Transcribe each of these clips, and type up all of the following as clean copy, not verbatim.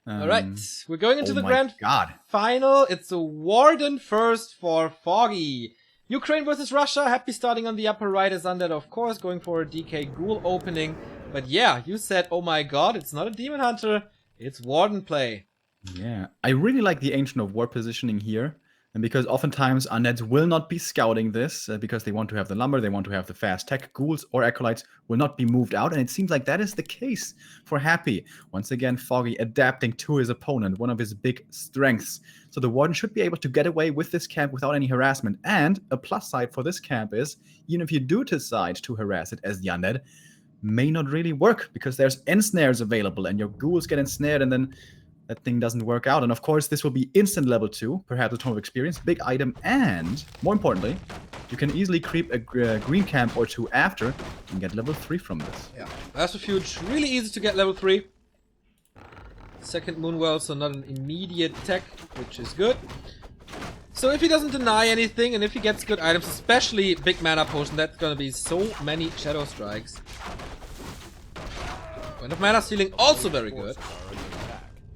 Alright, we're going into the grand God. final. It's a Warden first for Foggy. Ukraine versus Russia. Happy starting on the upper right is Undead, of course, going for a DK Ghoul opening. But yeah, you said, oh my god, it's not a Demon Hunter, it's Warden play. Yeah, I really like the Ancient of War positioning here. And because oftentimes Undeads will not be scouting this, because they want to have the lumber, they want to have the fast tech. Ghouls or Acolytes will not be moved out, and it seems like that is the case for Happy. Once again, Foggy adapting to his opponent, one of his big strengths. So the Warden should be able to get away with this camp without any harassment. And a plus side for this camp is, even if you do decide to harass it as the Undead, may not really work, because there's ensnares available, and your Ghouls get ensnared, and then that thing doesn't work out. And of course, this will be instant level 2, perhaps a Tome of Experience, big item, and more importantly, you can easily creep a green camp or two after and get level 3 from this. Yeah, that's a huge, really easy to get level 3. Second Moonwell, so not an immediate tech, which is good. So if he doesn't deny anything, and if he gets good items, especially big mana potion, that's gonna be so many Shadow Strikes. Point of mana stealing, also very good.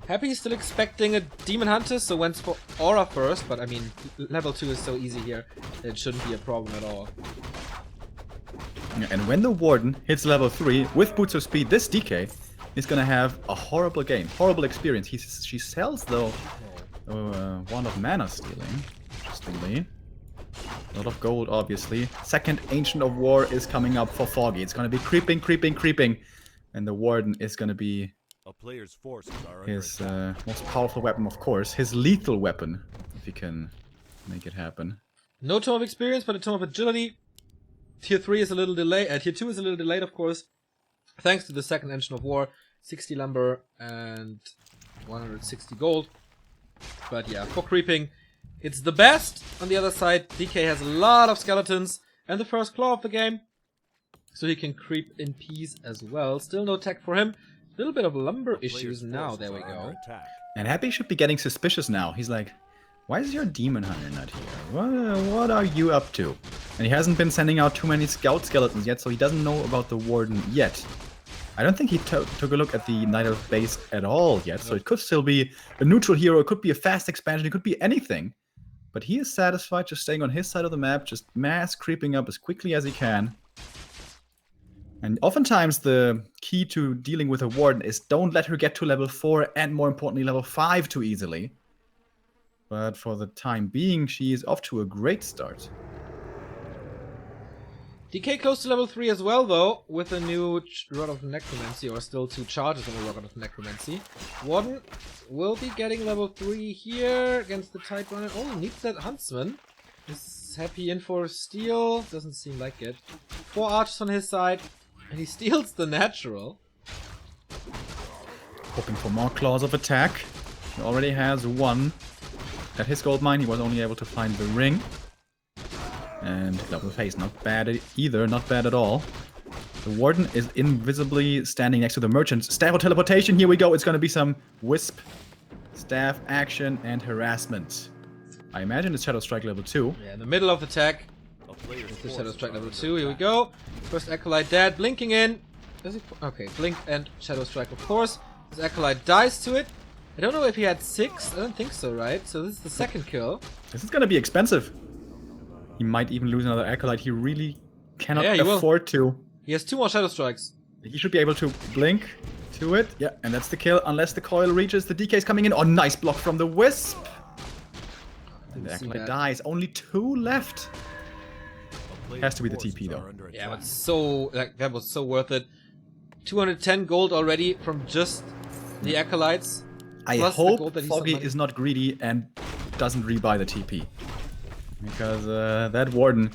Happy still expecting a Demon Hunter, so went for Aura first, but I mean, level 2 is so easy here, it shouldn't be a problem at all. Yeah, and when the Warden hits level 3 with Boots of Speed, this DK is gonna have a horrible game, horrible experience. She sells, though, Wand of Mana Stealing, interestingly. A lot of gold, obviously. Second Ancient of War is coming up for Foggy. It's gonna be creeping, creeping, creeping, and the Warden is gonna be a player's forces are his most powerful weapon, of course. His lethal weapon, if he can make it happen. No Tome of Experience, but a Tome of Agility. Tier 3 is a little delayed. Tier 2 is a little delayed, of course. Thanks to the second Engine of War. 60 lumber and 160 gold. But yeah, for creeping, it's the best. On the other side, DK has a lot of skeletons and the first claw of the game. So he can creep in peace as well. Still no tech for him. Little bit of lumber issues now, there we go. And Happy should be getting suspicious now. He's like, why is your Demon Hunter not here? What are you up to? And he hasn't been sending out too many scout skeletons yet, so he doesn't know about the Warden yet. I don't think he took a look at the Knight of Base at all yet, so it could still be a neutral hero, it could be a fast expansion, it could be anything. But he is satisfied just staying on his side of the map, just mass creeping up as quickly as he can. And oftentimes the key to dealing with a Warden is don't let her get to level 4 and more importantly level 5 too easily. But for the time being, she is off to a great start. DK close to level 3 as well though, with a new Rod of Necromancy, or still 2 charges on the Rod of Necromancy. Warden will be getting level 3 here against the Tide Runner. Oh, needs that Huntsman. Is Happy in for steal? Doesn't seem like it. 4 archers on his side. And he steals the natural. Hoping for more claws of attack. He already has 1. At his gold mine, he was only able to find the ring. And double face, not bad either, not bad at all. The Warden is invisibly standing next to the merchant. Staff of teleportation, here we go. It's going to be some wisp, staff action, and harassment. I imagine it's Shadow Strike level 2. Yeah, in the middle of the tech. It's the Shadow Strike level 2, here we go. First Acolyte dead, blinking in. Does he? Okay, blink and Shadow Strike, of course. This Acolyte dies to it. I don't know if he had 6, I don't think so, right? So this is the second kill. This is gonna be expensive. He might even lose another Acolyte, he really cannot afford to. He has 2 more Shadow Strikes. He should be able to blink to it. Yeah, and that's the kill, unless the coil reaches. The DK is coming in. Oh, nice block from the Wisp. And the Acolyte dies, only 2 left. Has to be the TP though. Yeah, but so that was so worth it. 210 gold already from just the Acolytes. I hope Foggy is not greedy and doesn't rebuy the TP. Because that Warden,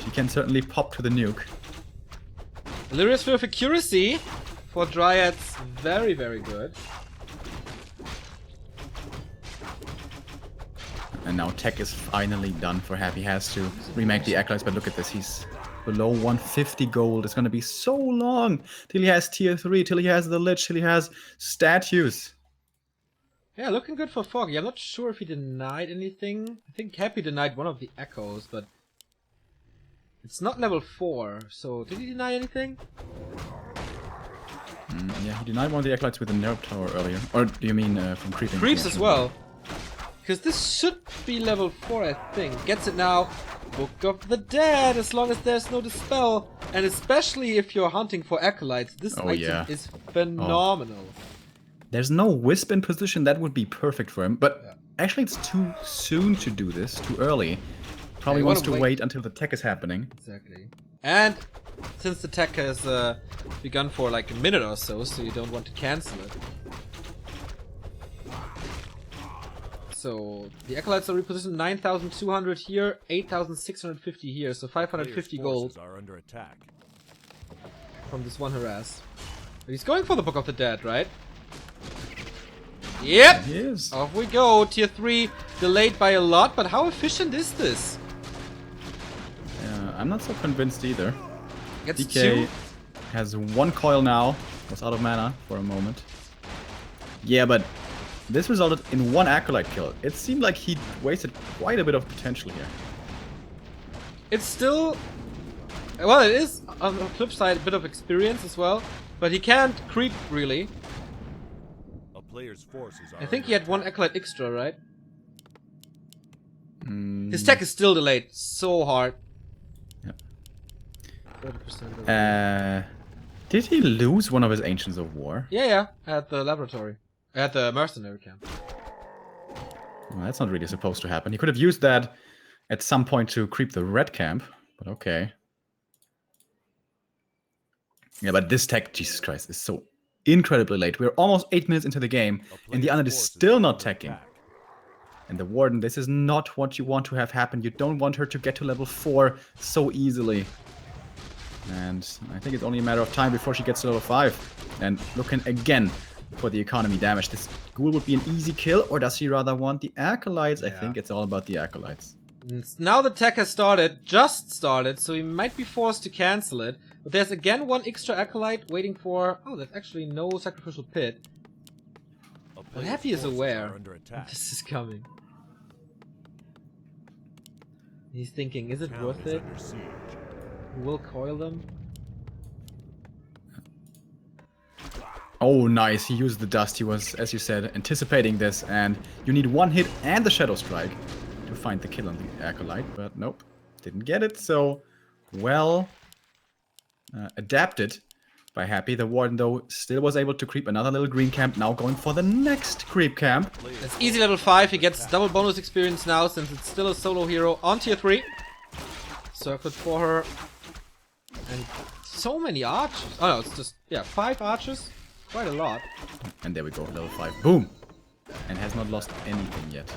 she can certainly pop to the nuke. Lyria's Sphere of Accuracy for Dryads, very, very good. And now tech is finally done for Happy. He has to remake the Acolytes, but look at this. He's below 150 gold. It's going to be so long till he has tier 3, till he has the Lich, till he has statues. Yeah, looking good for Foggy. I'm not sure if he denied anything. I think Happy denied one of the Echoes, but it's not level 4. So, did he deny anything? Yeah, he denied one of the acolytes with a nerve tower earlier. Or do you mean from creeping? Creeps Yeah, as sure. well. Because this should be level 4, I think. Gets it now. Book of the Dead, as long as there's no dispel. And especially if you're hunting for acolytes, this Oh, item yeah. is phenomenal. There's no wisp in position, that would be perfect for him. But Yeah. actually it's too soon to do this, too early. Probably you wants wanna to wait. wait until the tech is happening. Exactly. And since the tech has begun for like a minute or so, so you don't want to cancel it. So the acolytes are repositioned 9,200 here, 8,650 here, so 550 Players' gold forces are under attack. from this one harass. But he's going for the Book of the Dead, right? Yep! He is. Off we go. Tier 3 delayed by a lot, but how efficient is this? I'm not so convinced either. Gets DK 2. has one coil now. Was out of mana for a moment. Yeah, but this resulted in one acolyte kill. It seemed like he wasted quite a bit of potential here. It's still... Well, it is, on the flip side, a bit of experience as well. But he can't creep, really. A player's forces are I think he under had one acolyte extra, right? Mm, His tech is still delayed so hard. Yep. 30% delayed. Did he lose one of his Ancients of War? Yeah, at the laboratory. At the mercenary camp. Well, that's not really supposed to happen. He could have used that at some point to creep the red camp, but okay. Yeah, but this tech, Jesus Christ, is so incredibly late. We're almost 8 minutes into the game, A and the player's Undead is forces still are not under teching. attack. And the Warden, this is not what you want to have happen. You don't want her to get to level 4 so easily. And I think it's only a matter of time before she gets to level 5. And looking again for the economy damage. This Ghoul would be an easy kill, or does he rather want the Acolytes? I Yeah. think it's all about the Acolytes. Now the tech has started, just started, so he might be forced to cancel it. But there's again one extra acolyte waiting for... Oh, there's actually no sacrificial pit. A But player's Happy is forces aware are under attack. this is coming. He's thinking, is it Town worth is it? under siege. We'll coil them. Oh, nice. He used the dust. He was, as you said, anticipating this. And you need one hit and the Shadow Strike to find the kill on the Acolyte. But nope, didn't get it. So, well adapted by Happy. The Warden, though, still was able to creep another little green camp. Now going for the next creep camp. It's easy level 5. He gets double bonus experience now since it's still a solo hero on tier 3. Circlet for her. And so many archers. Oh no, it's just, yeah, 5 archers. Quite a lot. And there we go, level 5. Boom! And has not lost anything yet.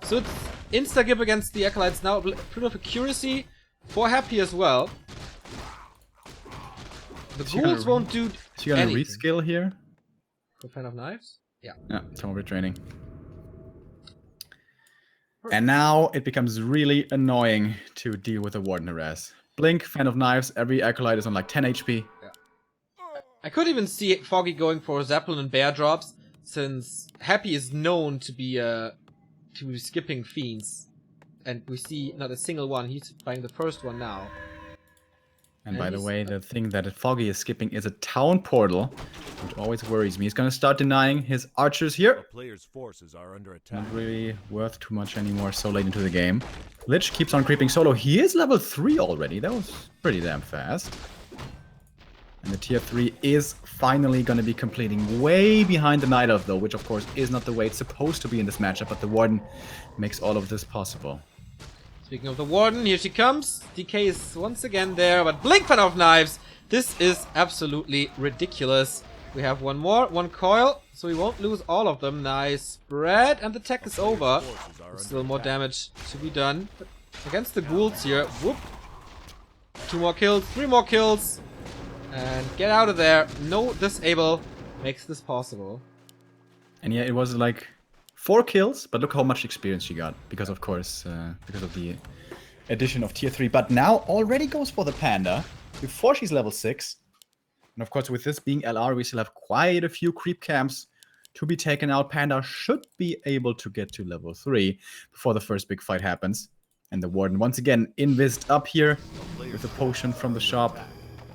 So it's insta-gib against the Acolytes now. A bit of accuracy for Happy as well. The Is he gonna Ghouls won't do Is he gonna anything. reskill here? For Fan of Knives? Yeah. Yeah, Tome retraining. And now it becomes really annoying to deal with the Warden harass. Blink, Fan of Knives, every Acolyte is on like 10 HP. I could even see Foggy going for Zeppelin and Bear drops, since Happy is known to be skipping fiends. And we see not a single one. He's buying the first one now. And And by the he's- way, the thing that Foggy is skipping is a town portal, which always worries me. He's gonna start denying his archers A here. player's forces are under attack. Not really worth too much anymore so late into the game. Lich keeps on creeping solo. He is level 3 already. That was pretty damn fast. And the tier 3 is finally going to be completing way behind the Night Elf, though, which of course is not the way it's supposed to be in this matchup, but the Warden makes all of this possible. Speaking of the Warden, here she comes. DK is once again there, but Blink Fan of Knives. This is absolutely ridiculous. We have one more, one coil, so we won't lose all of them. Nice spread, and the tech is over. Forces are Still under more attack. damage to be done. But against the Ghouls here, whoop. 2 more kills, 3 more kills. And get out of there. No disable makes this possible. And yeah, it was like 4 kills, but look how much experience she got. Because of course, because of the addition of tier 3. But now already goes for the Panda, before she's level 6. And of course, with this being LR, we still have quite a few creep camps to be taken out. Panda should be able to get to level 3 before the first big fight happens. And the Warden once again invised up here with a potion from the shop.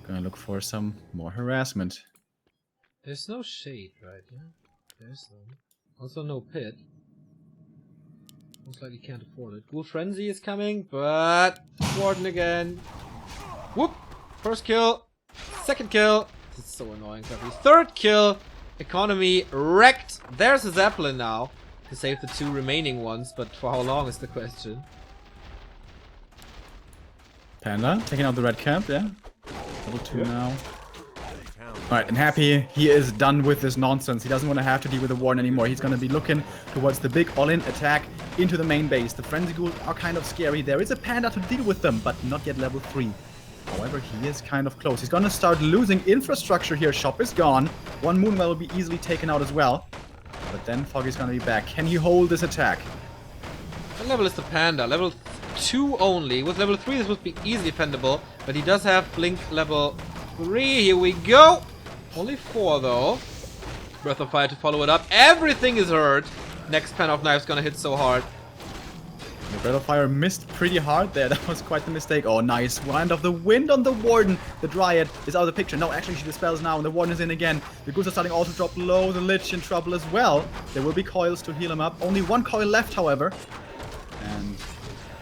Gonna look for some more harassment. There's no shade, right? Yeah, there's none. Also no pit. Most likely can't afford it. Ghoul Frenzy is coming, but Warden again. Whoop! First kill. Second kill. This is so annoying. Third kill. Economy wrecked. There's a Zeppelin now to save the 2 remaining ones, but for how long is the question. Panda taking out the red camp, yeah. Level 2 now. Alright, and Happy, he is done with this nonsense. He doesn't want to have to deal with the Warden anymore. He's going to be looking towards the big all-in attack into the main base. The Frenzy Ghouls are kind of scary. There is a Panda to deal with them, but not yet level 3. However, he is kind of close. He's going to start losing infrastructure here. Shop is gone. One Moonwell will be easily taken out as well. But then Foggy's going to be back. Can he hold this attack? What level is the Panda? Level 2 only. With level 3 this would be easily defendable, but he does have Blink level 3. Here we go! Only 4 though. Breath of Fire to follow it up. Everything is hurt. Next Pen of Knife's gonna hit so hard. The Breath of Fire missed pretty hard there. That was quite the mistake. Oh, nice. Wind of the Wind on the Warden. The Dryad is out of the picture. No, actually she dispels now and the Warden is in again. The Ghouls are starting also to drop low. The Lich in trouble as well. There will be coils to heal him up. Only 1 coil left, however. And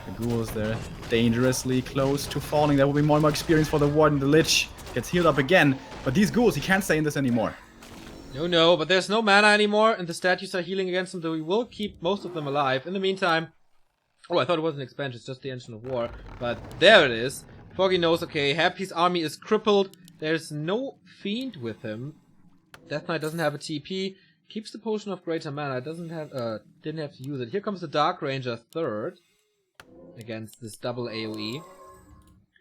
the Ghouls, they're dangerously close to falling. There will be more and more experience for the Warden. The Lich gets healed up again. But these Ghouls, he can't stay in this anymore. No, but there's no mana anymore and the statues are healing against him, so we will keep most of them alive. In the meantime... Oh, I thought it was an expansion, it's just the Engine of War. But there it is. Foggy knows, okay, Happy's army is crippled. There's no Fiend with him. Death Knight doesn't have a TP. Keeps the Potion of Greater Mana. Didn't have to use it. Here comes the Dark Ranger third. Against this double AoE.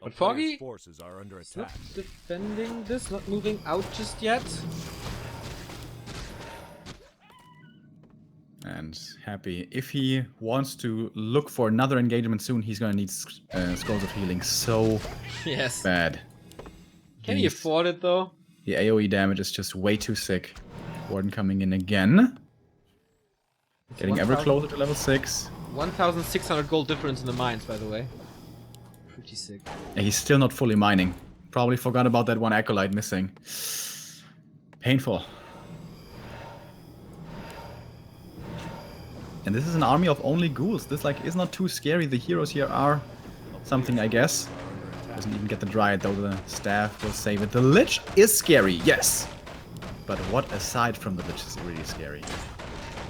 But Foggy forces are under is not attack. defending this, not moving out just yet. And Happy, if he wants to look for another engagement soon, he's gonna need Scrolls of Healing so Yes. bad. Can he afford it though? The AoE damage is just way too sick. Warden coming in again. It's Getting ever closer to level 6. 1,600 gold difference in the mines, by the way. Pretty sick. Yeah, he's still not fully mining. Probably forgot about that one Acolyte missing. Painful. And this is an army of only ghouls. This is not too scary. The heroes here are something, I guess. Doesn't even get the Dryad though. The staff will save it. The Lich is scary, yes. But what aside from the Lich is really scary?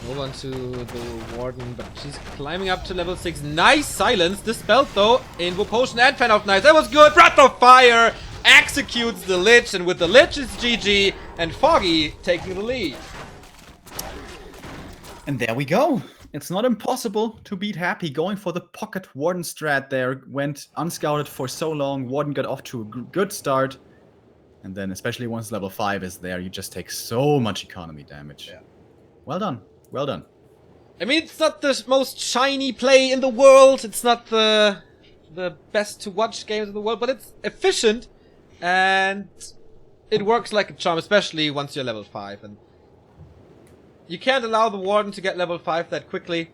Move on to the Warden, but she's climbing up to level 6. Nice silence. Dispelled though. Invo Potion and Fan of Knives. That was good. Breath of Fire executes the Lich, and with the Lich it's GG. And Foggy taking the lead. And there we go. It's not impossible to beat Happy. Going for the pocket Warden strat there. Went unscouted for so long. Warden got off to a good start. And then especially once level 5 is there, you just take so much economy damage. Yeah. Well done. Well done. I mean, it's not the most shiny play in the world. It's not the best to watch games in the world, but it's efficient. And it works like a charm, especially once you're level 5. And you can't allow the Warden to get level 5 that quickly.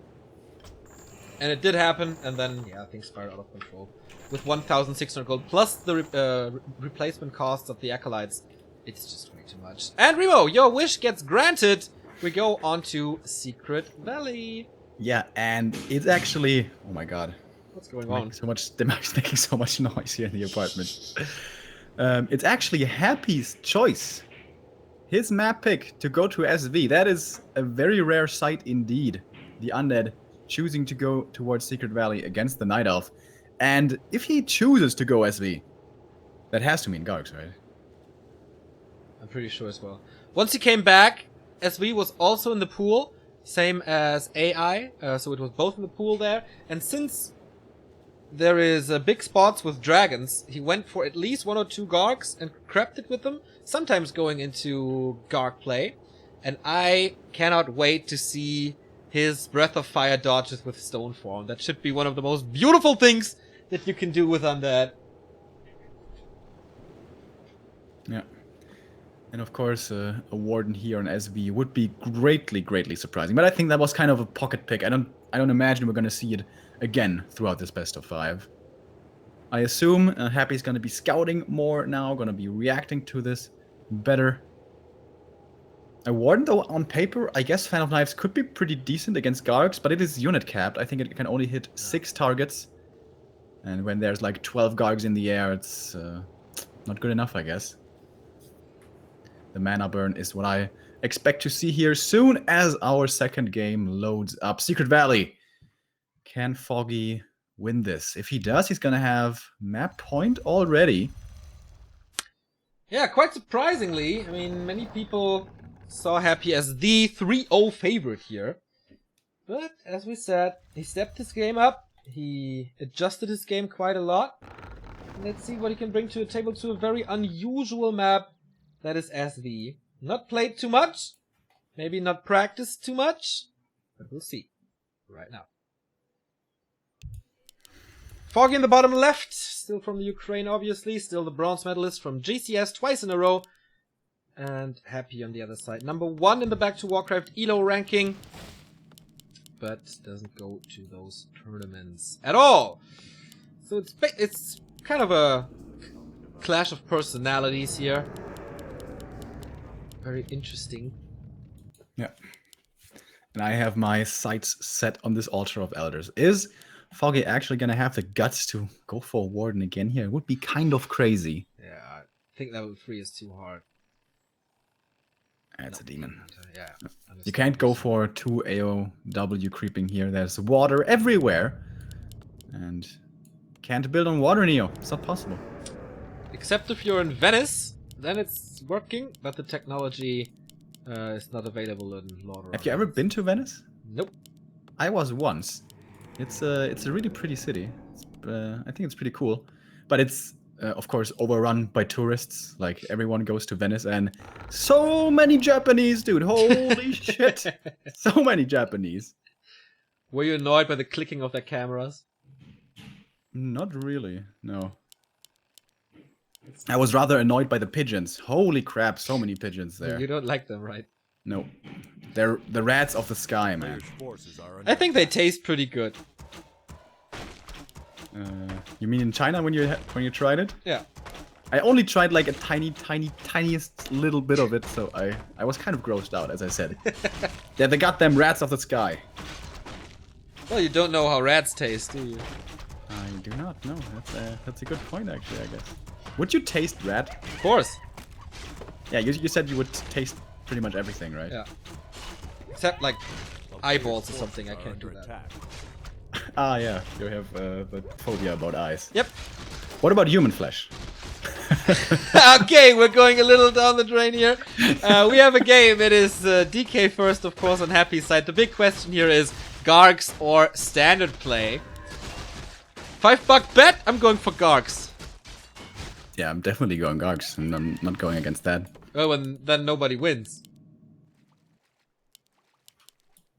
And it did happen, and then, yeah, things spiraled out of control. With 1,600 gold, plus the replacement costs of the Acolytes, it's just way too much. And Remo, your wish gets granted! We go on to Secret Valley. Yeah, and it's actually... Oh my god. What's going on? The mic's making so much noise here in the apartment. It's actually Happy's choice. His map pick to go to SV. That is a very rare sight indeed. The Undead choosing to go towards Secret Valley against the Night Elf. And if he chooses to go SV, that has to mean Garx, right? I'm pretty sure as well. Once he came back, SV was also in the pool, same as AI, so it was both in the pool there. And since there is big spots with dragons, he went for at least 1 or 2 Gargs and crept it with them, sometimes going into Garg play. And I cannot wait to see his Breath of Fire dodges with Stone Form. That should be one of the most beautiful things that you can do with Undead. Yeah. And of course, a Warden here on SV would be greatly surprising. But I think that was kind of a pocket pick. I don't imagine we're going to see it again throughout this best of 5. I assume Happy's going to be scouting more now, going to be reacting to this better. A Warden, though, on paper, I guess Fan of Knives could be pretty decent against Gargs, but it is unit capped. I think it can only hit 6 targets. And when there's like 12 Gargs in the air, it's not good enough, I guess. The mana burn is what I expect to see here soon as our second game loads up. Secret Valley. Can Foggy win this? If he does, he's gonna have map point already. Yeah, quite surprisingly. I mean, many people saw Happy as the 3-0 favorite here. But, as we said, he stepped his game up. He adjusted his game quite a lot. Let's see what he can bring to the table to a very unusual map that is SV. Not played too much. Maybe not practiced too much. But we'll see. Right now. Foggy in the bottom left. Still from the Ukraine, obviously. Still the bronze medalist from GCS twice in a row. And Happy on the other side. Number 1 in the Back to Warcraft ELO ranking. But doesn't go to those tournaments at all. So it's kind of a clash of personalities here. Very interesting. Yeah. And I have my sights set on this Altar of Elders. Is Foggy actually gonna have the guts to go for Warden again here? It would be kind of crazy. Yeah, I think level 3 is too hard. That's a demon. Yeah. You can't go for 2 AOW creeping here. There's water everywhere. And can't build on water, Neo. It's not possible. Except if you're in Venice, then it's working, but the technology is not available in Lord. Have you ever been to Venice? Nope. I was once. It's a really pretty city. I think it's pretty cool. But it's, of course, overrun by tourists. Like, everyone goes to Venice, and so many Japanese, dude. Holy shit. So many Japanese. Were you annoyed by the clicking of their cameras? Not really, no. I was rather annoyed by the pigeons. Holy crap, so many pigeons there. You don't like them, right? No. They're the rats of the sky, man. Players' forces are under I think they taste pretty good. You mean in China when you tried it? Yeah. I only tried like a tiniest little bit of it, so I was kind of grossed out, as I said. They're the goddamn rats of the sky. Well, you don't know how rats taste, do you? I do not know. That's a good point, actually, I guess. Would you taste rat? Of course. Yeah, you said you would taste pretty much everything, right? Yeah. Except like the eyeballs or players' something, I forces can't are do under that. attack. Ah, yeah. You have the phobia about eyes. Yep. What about human flesh? Okay, we're going a little down the drain here. We have a game. It is DK first, of course, on Happy's side. The big question here is Gargs or standard play. $5 bet. I'm going for Gargs. Yeah, I'm definitely going Gargs, and I'm not going against that. Oh, and then nobody wins.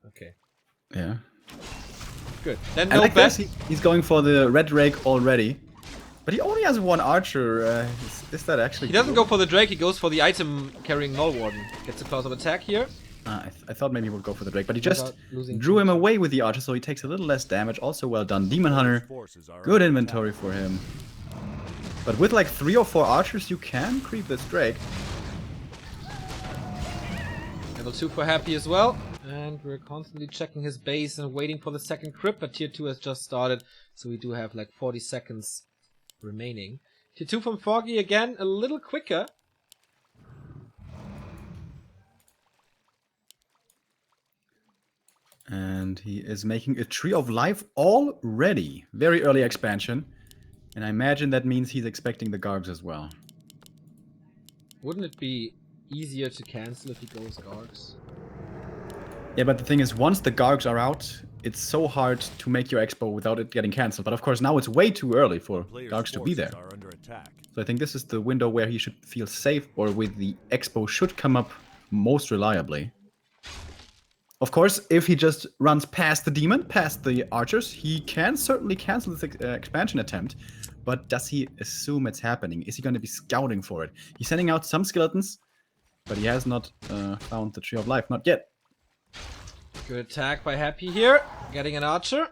Okay, Yeah. good. Then I no like bet. this. He's going for the red rake already. But he only has 1 archer. Is that actually... He doesn't go for the Drake. He goes for the item carrying Null Warden. Gets a clause of attack here. I thought maybe he would go for the Drake, but he just Without losing drew too him much. away with the archer, so he takes a little less damage. Also well done. Demon Hunter, Forces are good under inventory for him. But with like 3 or 4 archers, you can creep this Drake. Level 2 for Happy as well. And we're constantly checking his base and waiting for the second crypt, but tier 2 has just started, so we do have like 40 seconds remaining. Tier 2 from Foggy again, a little quicker. And he is making a Tree of Life already. Very early expansion. And I imagine that means he's expecting the Gargs as well. Wouldn't it be easier to cancel if he goes Gargs? Yeah, but the thing is, once the Gargs are out, it's so hard to make your expo without it getting cancelled. But of course, now it's way too early for Players' Gargs to be there. forces are under attack. So I think this is the window where he should feel safe, or with the expo should come up most reliably. Of course, if he just runs past the demon, past the archers, he can certainly cancel this expansion attempt. But does he assume it's happening? Is he going to be scouting for it? He's sending out some skeletons, but he has not found the Tree of Life. Not yet. Good attack by Happy here, getting an archer.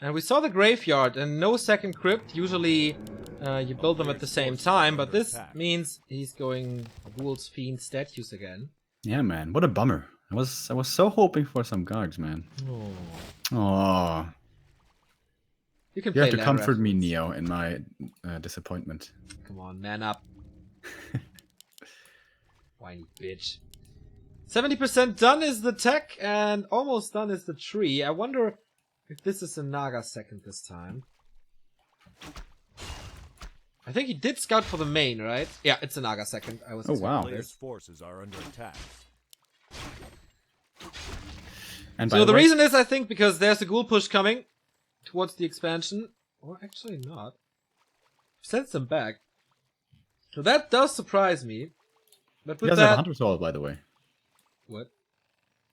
And we saw the graveyard and no second crypt. Usually you build them at the same time, but this means he's going Ghouls, Fiend, Statues again. Yeah, man. What a bummer. I was so hoping for some guards, man. Oh. Oh. You can You play have to ladder comfort me, afterwards. Neo, in my disappointment. Come on, man up. Whiny bitch. 70% done is the tech, and almost done is the tree. I wonder if this is a Naga second this time. I think he did scout for the main, right? Yeah, it's a Naga second. I was Oh, expecting wow. this. Players' forces are under attack. And So the way, reason is, I think, because there's a ghoul push coming towards the expansion. Or actually not. Sends them back. So that does surprise me. But he with does have a that... Hunter Soul, by the way. What?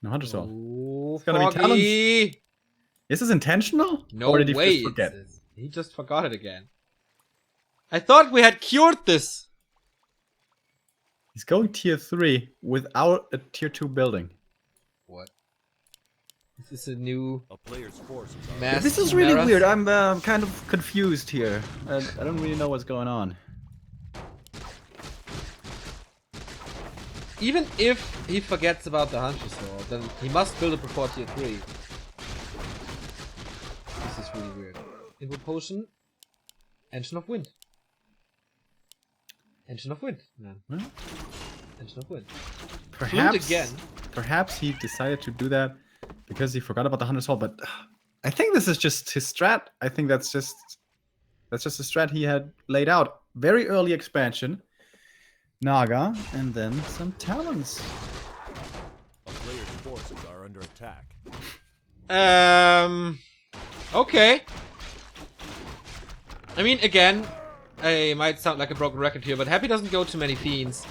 No Hunter Soul. Oh, gonna be Foggy! Is this intentional? No or did he way. just forget? He just forgot it again. I thought we had cured this. He's going tier 3 without a tier 2 building. What? This is a new A player's forces are mass. This is really Chimaeras. weird. I'm kind of confused here. I don't really know what's going on. Even if he forgets about the Hunter Soul, then he must build it before tier 3. This is really weird. Input potion. Engine of Wind. Engine of Wind, man. Well, Engine of Wind. perhaps again. Perhaps he decided to do that because he forgot about the Hunter Soul, but I think this is just his strat. I think that's just a strat he had laid out. Very early expansion. Naga, and then some Talons. a player's forces are under attack. Okay. I mean, again, I might sound like a broken record here, but Happy doesn't go to many Fiends.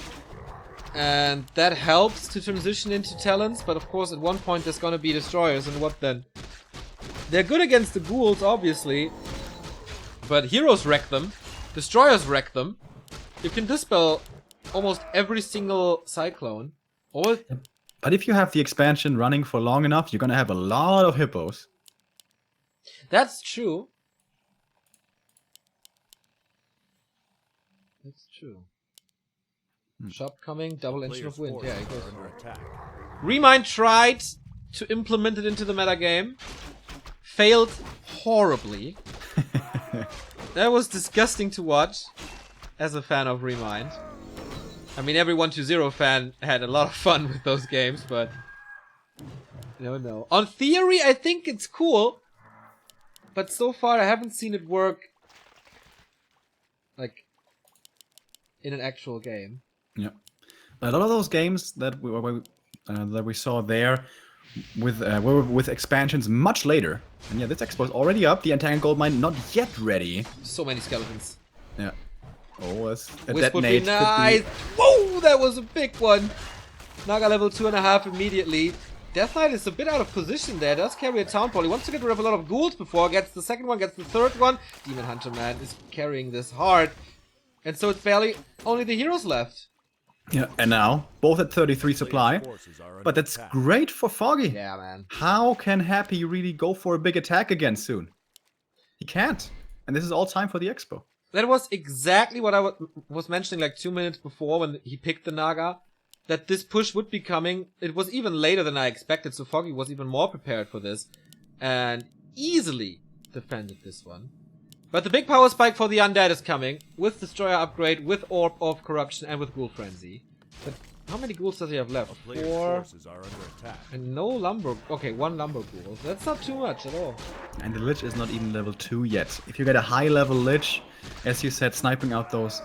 And that helps to transition into Talons, but of course at one point there's gonna be Destroyers, and what then? They're good against the Ghouls, obviously, but Heroes wreck them, Destroyers wreck them. You can dispel almost every single Cyclone. Or But if you have the expansion running for long enough, you're gonna have a lot of hippos. that's true. That's true. Shop coming, double A engine of player's wind. Yeah, forces he goes are under attack. Remind tried to implement it into the metagame. Failed horribly. That was disgusting to watch as a fan of Remind. I mean, every 1-2-0 fan had a lot of fun with those games, but... No. On theory, I think it's cool. But so far, I haven't seen it work... like... in an actual game. Yeah, a lot of those games that we saw there were with expansions much later. And yeah, this expo is already up. The Entangled Gold Mine not yet ready. So many skeletons. Yeah. Oh, that's a Wisp would be detonate. nice. Whoa, that was a big one. Naga level 2.5 immediately. Death Knight is a bit out of position there. Does carry a town ball. He wants to get rid of a lot of ghouls before. Gets the second one, gets the third one. Demon Hunter, man, is carrying this hard. And so it's barely only the heroes left. Yeah, and now both at 33 supply. Players' forces are under But that's attack. great for Foggy. Yeah, man. How can Happy really go for a big attack again soon? He can't. And this is all time for the expo. That was exactly what I was mentioning like 2 minutes before when he picked the Naga. That this push would be coming. It was even later than I expected, so Foggy was even more prepared for this. And easily defended this one. But the big power spike for the Undead is coming. With Destroyer upgrade, with Orb of Corruption, and with Ghoul Frenzy. But how many ghouls does he have left? A player's 4. forces are under attack. And no lumber. Okay, 1 lumber ghoul. That's not too much at all. And the Lich is not even level 2 yet. If you get a high level Lich, as you said, sniping out those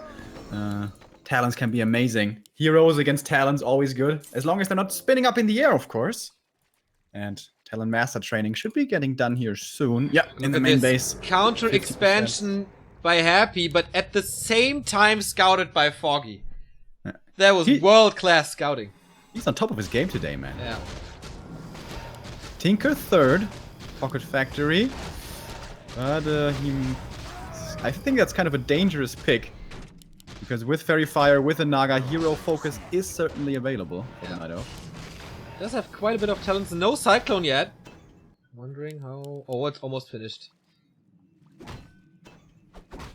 Talons can be amazing. Heroes against Talons, always good. As long as they're not spinning up in the air, of course. And Talon Master training should be getting done here soon. Yeah, in Look the at main this. base. Counter 50%. expansion by Happy, but at the same time scouted by Foggy. Yeah. That was world-class scouting. He's on top of his game today, man. Yeah. Tinker third. Pocket Factory. But I think that's kind of a dangerous pick. Because with Fairy Fire, with the Naga, Hero Focus is certainly available for the Meadows. Does have quite a bit of talents. No Cyclone yet. Wondering how... Oh, it's almost finished.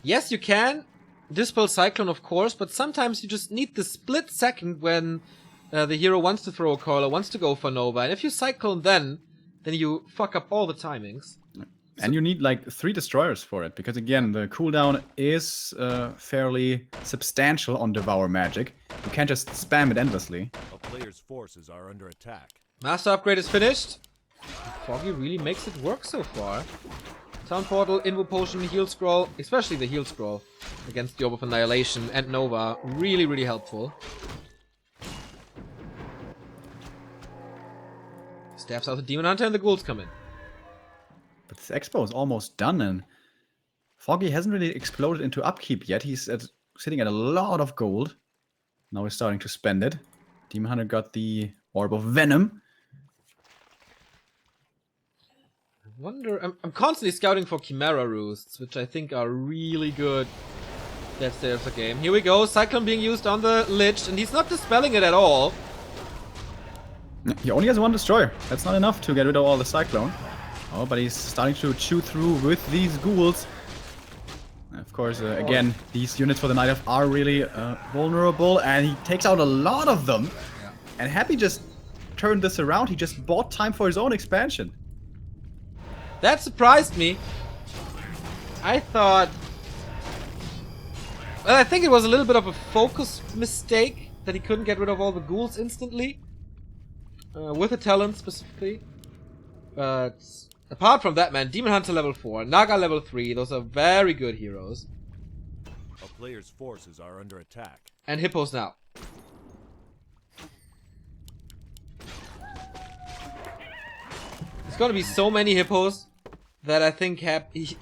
Yes, you can dispel Cyclone, of course, but sometimes you just need the split second when the hero wants to throw a coil or wants to go for Nova. And if you Cyclone then you fuck up all the timings. And you need like 3 destroyers for it, because again, the cooldown is fairly substantial on Devour Magic. You can't just spam it endlessly. A player's forces are under attack. Master upgrade is finished. Foggy really makes it work so far. Town Portal, Invo Potion, Heal Scroll, especially the Heal Scroll against the Orb of Annihilation and Nova, really, really helpful. Stabs out the Demon Hunter and the Ghouls come in. But this expo is almost done, and Foggy hasn't really exploded into upkeep yet. He's sitting at a lot of gold. Now he's starting to spend it. Demon Hunter got the Orb of Venom. I wonder... I'm constantly scouting for Chimaera roosts, which I think are really good at that stage of the game. Here we go, Cyclone being used on the Lich, and he's not dispelling it at all. He only has 1 destroyer. That's not enough to get rid of all the Cyclone. Oh, but he's starting to chew through with these Ghouls. Of course, again, these units for the Night Elf are really vulnerable, and he takes out a lot of them. Yeah. And Happy just turned this around. He just bought time for his own expansion. That surprised me. I thought... Well, I think it was a little bit of a focus mistake that he couldn't get rid of all the Ghouls instantly. With the Talons specifically. But apart from that, man, Demon Hunter level 4, Naga level 3, those are very good heroes. A player's forces are under attack. And Hippos now. There's gonna be so many Hippos that I think Happy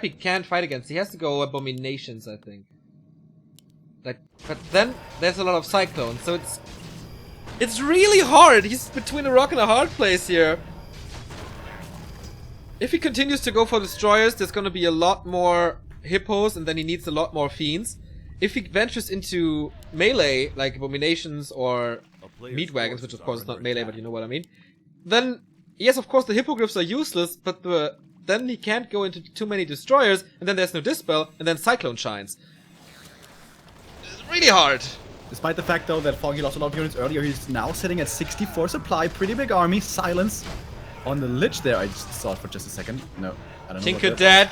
can't fight against. He has to go Abominations, I think. Like, but then there's a lot of Cyclones, so it's really hard. He's between a rock and a hard place here. If he continues to go for destroyers, there's gonna be a lot more Hippos, and then he needs a lot more Fiends. If he ventures into melee, like Abominations or Meat Wagons, which of course is not melee, but you know what I mean, then yes, of course the Hippogriffs are useless, but then he can't go into too many destroyers, and then there's no Dispel, and then Cyclone shines. It's really hard. Despite the fact, though, that Foggy lost a lot of units earlier, he's now sitting at 64 supply. Pretty big army. Silence on the Lich there. I just saw it for just a second. No, I don't know. Tinker dead.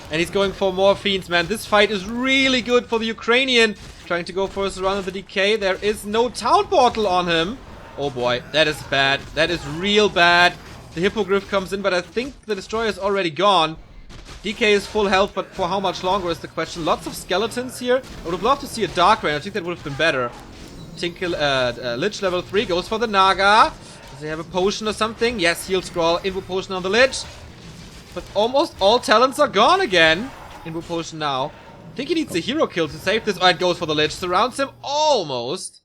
And he's going for more Fiends, man. This fight is really good for the Ukrainian. Trying to go for his run of the decay. There is no Town Portal on him. Oh boy, that is bad. That is real bad. The Hippogriff comes in, but I think the Destroyer is already gone. DK is full health, but for how much longer is the question. Lots of skeletons here. I would have loved to see a Dark Rain. I think that would have been better. Lich level 3 goes for the Naga. Does he have a potion or something? Yes, Heal Scroll. Invo Potion on the Lich. But almost all talents are gone again. Invo Potion now. I think he needs a hero kill to save this. Oh, it goes for the Lich. Surrounds him almost.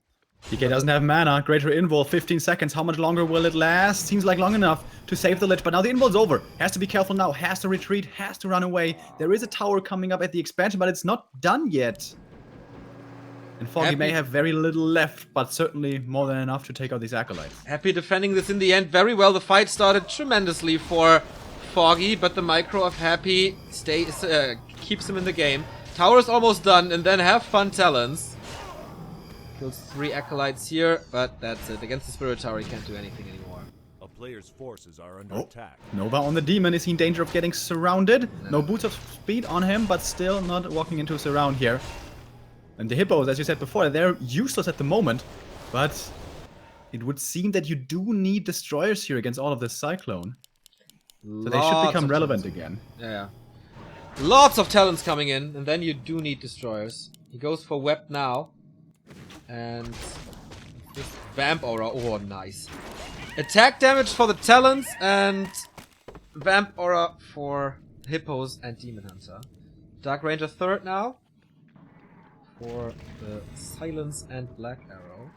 DK doesn't have mana. Greater Invul, 15 seconds. How much longer will it last? Seems like long enough to save the Lich, but now the Invul's over. Has to be careful now. Has to retreat. Has to run away. There is a tower coming up at the expansion, but it's not done yet. And Foggy may have very little left, but certainly more than enough to take out these Acolytes. Happy defending this in the end very well. The fight started tremendously for Foggy, but the micro of Happy keeps him in the game. Tower is almost done, and then have fun Talons. Kills 3 Acolytes here, but that's it. Against the Spirit Tower, he can't do anything anymore. A player's forces are under attack. Nova on the Demon. Is he in danger of getting surrounded? No boots of speed on him, but still not walking into a surround here. And the Hippos, as you said before, they're useless at the moment, but it would seem that you do need destroyers here against all of this Cyclone. So they should become relevant again. Yeah. Lots of Talons coming in, and then you do need destroyers. He goes for Web now. And this Vamp Aura. Oh, nice. Attack damage for the Talons and Vamp Aura for Hippos and Demon Hunter. Dark Ranger third now. For the Silence and Black Arrow.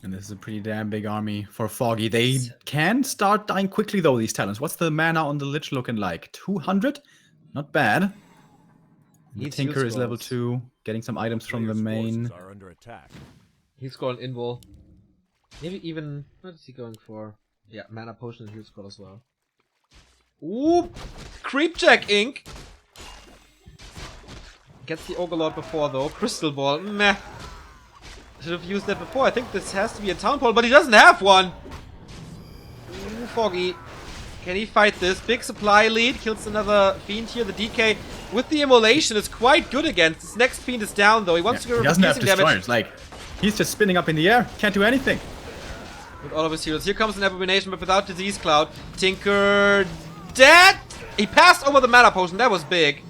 And this is a pretty damn big army for Foggy. They can start dying quickly though, these Talons. What's the mana on the Lich looking like? 200? Not bad. The Tinker is level 2, getting some items from the main. Are under attack. He's got an Invul. Maybe even... What is he going for? Yeah, Mana Potion and Heal Scroll as well. Ooh! Creepjack Ink! Gets the Ogre Lord before though. Crystal Ball. Meh. Should have used that before. I think this has to be a town pole, but he doesn't have one. Ooh, Foggy. Can he fight this? Big supply lead. Kills another fiend here. The DK with the immolation is quite good against. This next fiend is down though. He wants to get rid He of doesn't have piercing damage. destroyers. Like, he's just spinning up in the air. Can't do anything. With all of his heroes. Here comes an abomination, but without disease cloud. Tinker dead. He passed over the mana potion. That was big.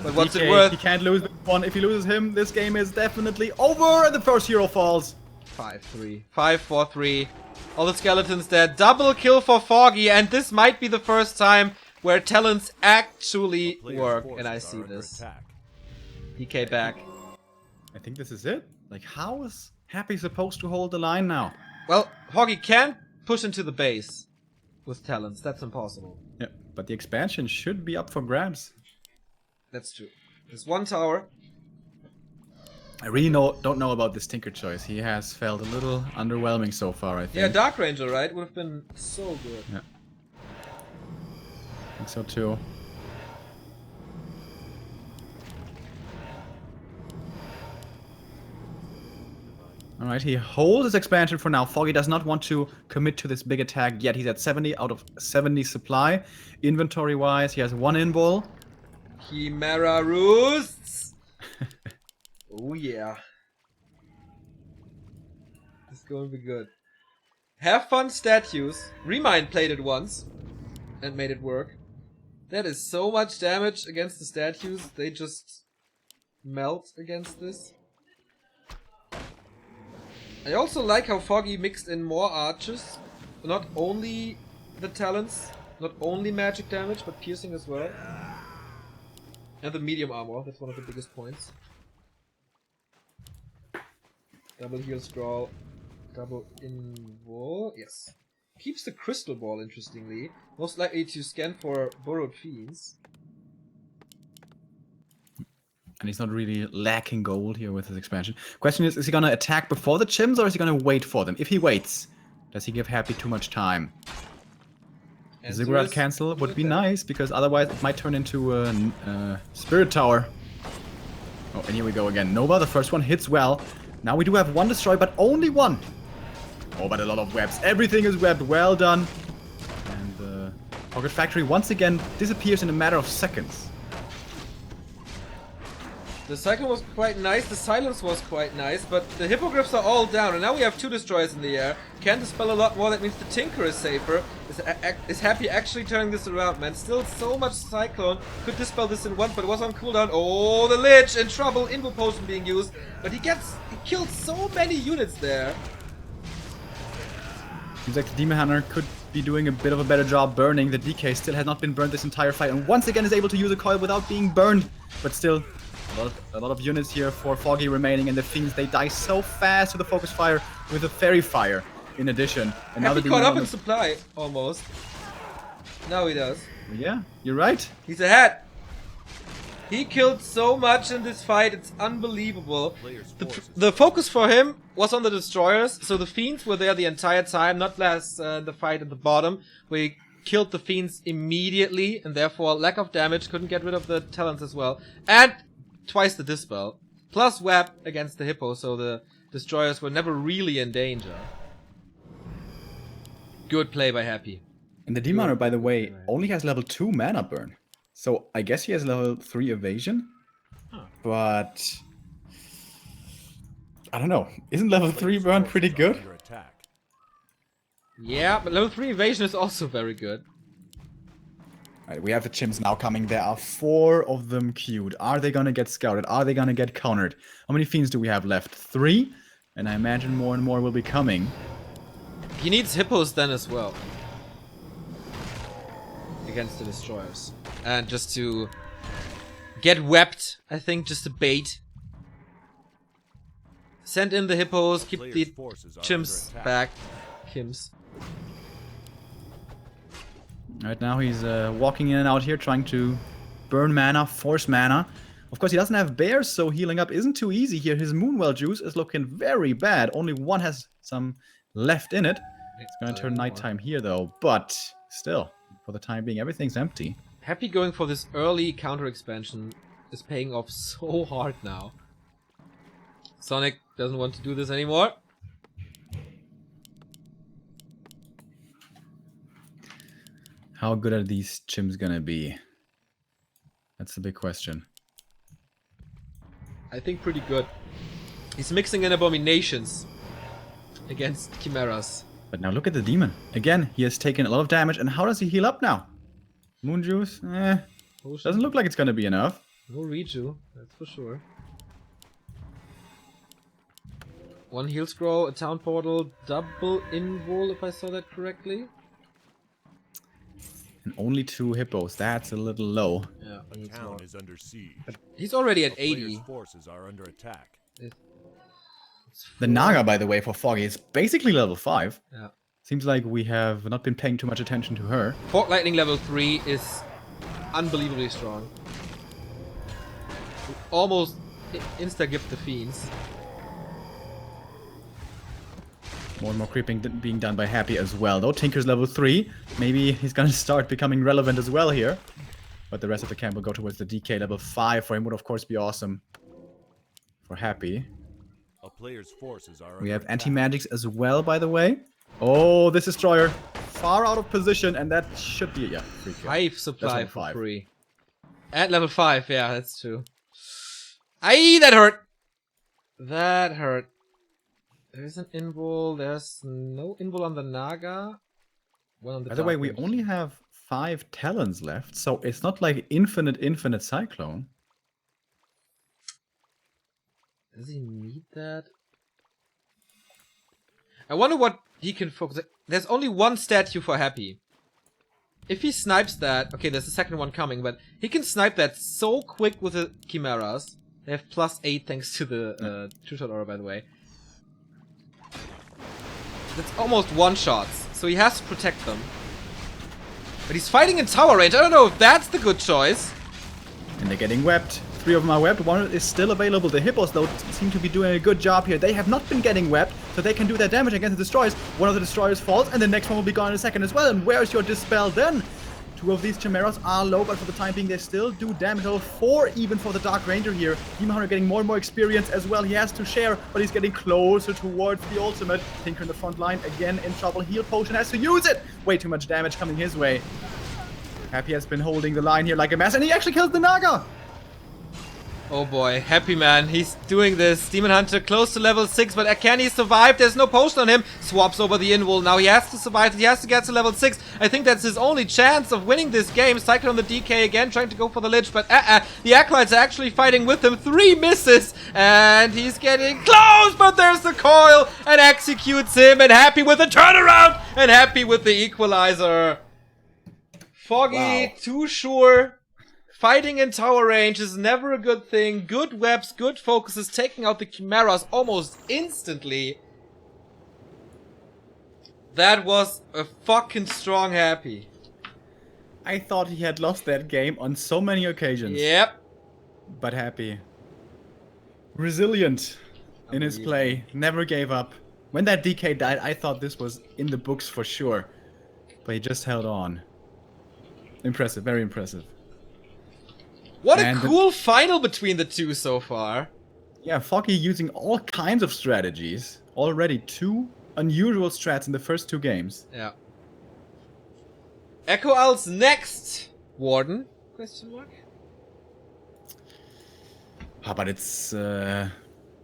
But what's it worth? He can't lose this one. If he loses him, this game is definitely over, and the first hero falls. 5-3. 5-4-3. All the skeletons dead. Double kill for Foggy, and this might be the first time where Talons actually work. And I see this. DK back. I think this is it. Like, how is Happy supposed to hold the line now? Well, Foggy can't push into the base with Talons. That's impossible. Yeah, but the expansion should be up for grabs. That's true. There's one tower. I really don't know about this Tinker choice. He has felt a little underwhelming so far, I think. Yeah, Dark Ranger, right? Would have been so good. Yeah. I think so too. Alright, he holds his expansion for now. Foggy does not want to commit to this big attack yet. He's at 70 out of 70 supply. Inventory-wise, he has one invul. Chimaera roosts! Oh yeah. It's going to be good. Have fun statues. Remind played it once and made it work. That is so much damage against the statues. They just melt against this. I also like how Foggy mixed in more archers. Not only the talents, not only magic damage, but piercing as well. And the medium armor, that's one of the biggest points. Double heal scroll, double invul, yes. Keeps the crystal ball, interestingly. Most likely to scan for burrowed fiends. And he's not really lacking gold here with his expansion. Question is he gonna attack before the chims or is he gonna wait for them? If he waits, does he give Happy too much time? Ziggurat cancel would be nice, because otherwise it might turn into a Spirit Tower. Oh, and here we go again. Nova, the first one, hits well. Now we do have one destroy, but only one. Oh, but a lot of webs. Everything is webbed. Well done. And the Pocket Factory once again disappears in a matter of seconds. The cycle was quite nice, the silence was quite nice, but the hippogriffs are all down, and now we have two destroyers in the air. Can dispel a lot more, that means the Tinker is safer. Is Happy actually turning this around, man? Still so much Cyclone. Could dispel this in one, but it was on cooldown. Oh, the Lich in trouble, Invo Potion being used, but he killed so many units there. Seems like the Demon Hunter could be doing a bit of a better job burning. The DK still has not been burned this entire fight, and once again is able to use a coil without being burned, but still... A lot of units here for Foggy remaining, and the Fiends, they die so fast to the focus fire with a fairy fire in addition. And now Happy caught up in supply, almost. Now he does. Yeah, you're right. He's ahead. He killed so much in this fight, it's unbelievable. The focus for him was on the destroyers, so the Fiends were there the entire time, not less the fight at the bottom, where he killed the Fiends immediately, and therefore lack of damage, couldn't get rid of the Talons as well. And twice the dispel, plus web against the hippo, so the destroyers were never really in danger. Good play by Happy. And the Demon Hunter, by the way, only has level 2 mana burn. So I guess he has level 3 evasion. Huh. But I don't know. Isn't level 3 burn pretty good? Yeah, but level 3 evasion is also very good. Right, we have the chimps now coming. There are 4 of them queued. Are they gonna get scouted? Are they gonna get countered? How many fiends do we have left? 3? And I imagine more and more will be coming. He needs hippos then as well. Against the destroyers. And just to get webbed, I think, just to bait. Send in the hippos, keep the chimps back. Kims. Right now he's walking in and out here, trying to burn mana, force mana. Of course, he doesn't have bears, so healing up isn't too easy here. His Moonwell juice is looking very bad. Only one has some left in it. It's gonna turn nighttime here, though. But still, for the time being, everything's empty. Happy going for this early counter expansion is paying off so hard now. Sonic doesn't want to do this anymore. How good are these chims gonna be? That's the big question. I think pretty good. He's mixing in abominations against chimeras. But now look at the demon. Again, he has taken a lot of damage, and how does he heal up now? Moon juice? Doesn't look like it's gonna be enough. No reju, that's for sure. One heal scroll, a town portal, double invul if I saw that correctly. And only 2 hippos. That's a little low. Yeah, The town is under siege. but he's already at The player's 80. forces are under attack. The Naga, by the way, for Foggy is basically level 5. Yeah. Seems like we have not been paying too much attention to her. Fork Lightning level 3 is unbelievably strong. Almost insta-gift the fiends. More and more creeping being done by Happy as well. Though Tinker's level 3. Maybe he's gonna start becoming relevant as well here. But the rest of the camp will go towards the DK level 5 for him. Would of course be awesome for Happy. A player's forces are We under have attack. anti-magics as well, by the way. Oh, this destroyer far out of position, and that should be free kill. 5 supply level for 5. free. At level 5, yeah, that's true. Aye, that hurt! That hurt. There's an invul, there's no invul on the Naga. One on the By the way, Dark we Mage. only have 5 Talons left, so it's not like infinite Cyclone. Does he need that? I wonder what he can focus. There's only one statue for Happy. If he snipes that, okay, there's a second one coming, but he can snipe that so quick with the Chimeras. They have +8 thanks to the two-shot aura, by the way. That's almost one-shots, so he has to protect them. But he's fighting in tower range. I don't know if that's the good choice. And they're getting webbed. 3 of them are webbed. 1 is still available. The hippos, though, seem to be doing a good job here. They have not been getting webbed, so they can do their damage against the destroyers. One of the destroyers falls, and the next one will be gone in a second as well. And where's your dispel then? 2 of these chimeras are low, but for the time being, they still do damage. Level 4 even for the Dark Ranger here. Demon Hunter getting more and more experience as well. He has to share, but he's getting closer towards the ultimate. Tinker in the front line, again in trouble. Heal potion has to use it. Way too much damage coming his way. Happy has been holding the line here like a mess, and he actually kills the Naga. Oh boy, Happy man, he's doing this. Demon Hunter close to level 6, but can he survive? There's no potion on him. Swaps over the invul. Now he has to survive. He has to get to level 6. I think that's his only chance of winning this game. Cyclone the DK again, trying to go for the Lich, but the Acolytes are actually fighting with him. 3 misses, and he's getting close, but there's the coil, and executes him, and Happy with a turnaround, and Happy with the equalizer. Foggy, Wow. too sure. Fighting in tower range is never a good thing. Good webs, good focuses, taking out the Chimeras almost instantly. That was a fucking strong Happy. I thought he had lost that game on so many occasions. Yep. But Happy. Resilient in his play. Never gave up. When that DK died, I thought this was in the books for sure. But he just held on. Impressive, very impressive. What a And cool final between the two so far. Yeah, Foggy using all kinds of strategies. Already 2 unusual strats in the first 2 games. Yeah. Echo Owl's next. Warden? Question mark? But it's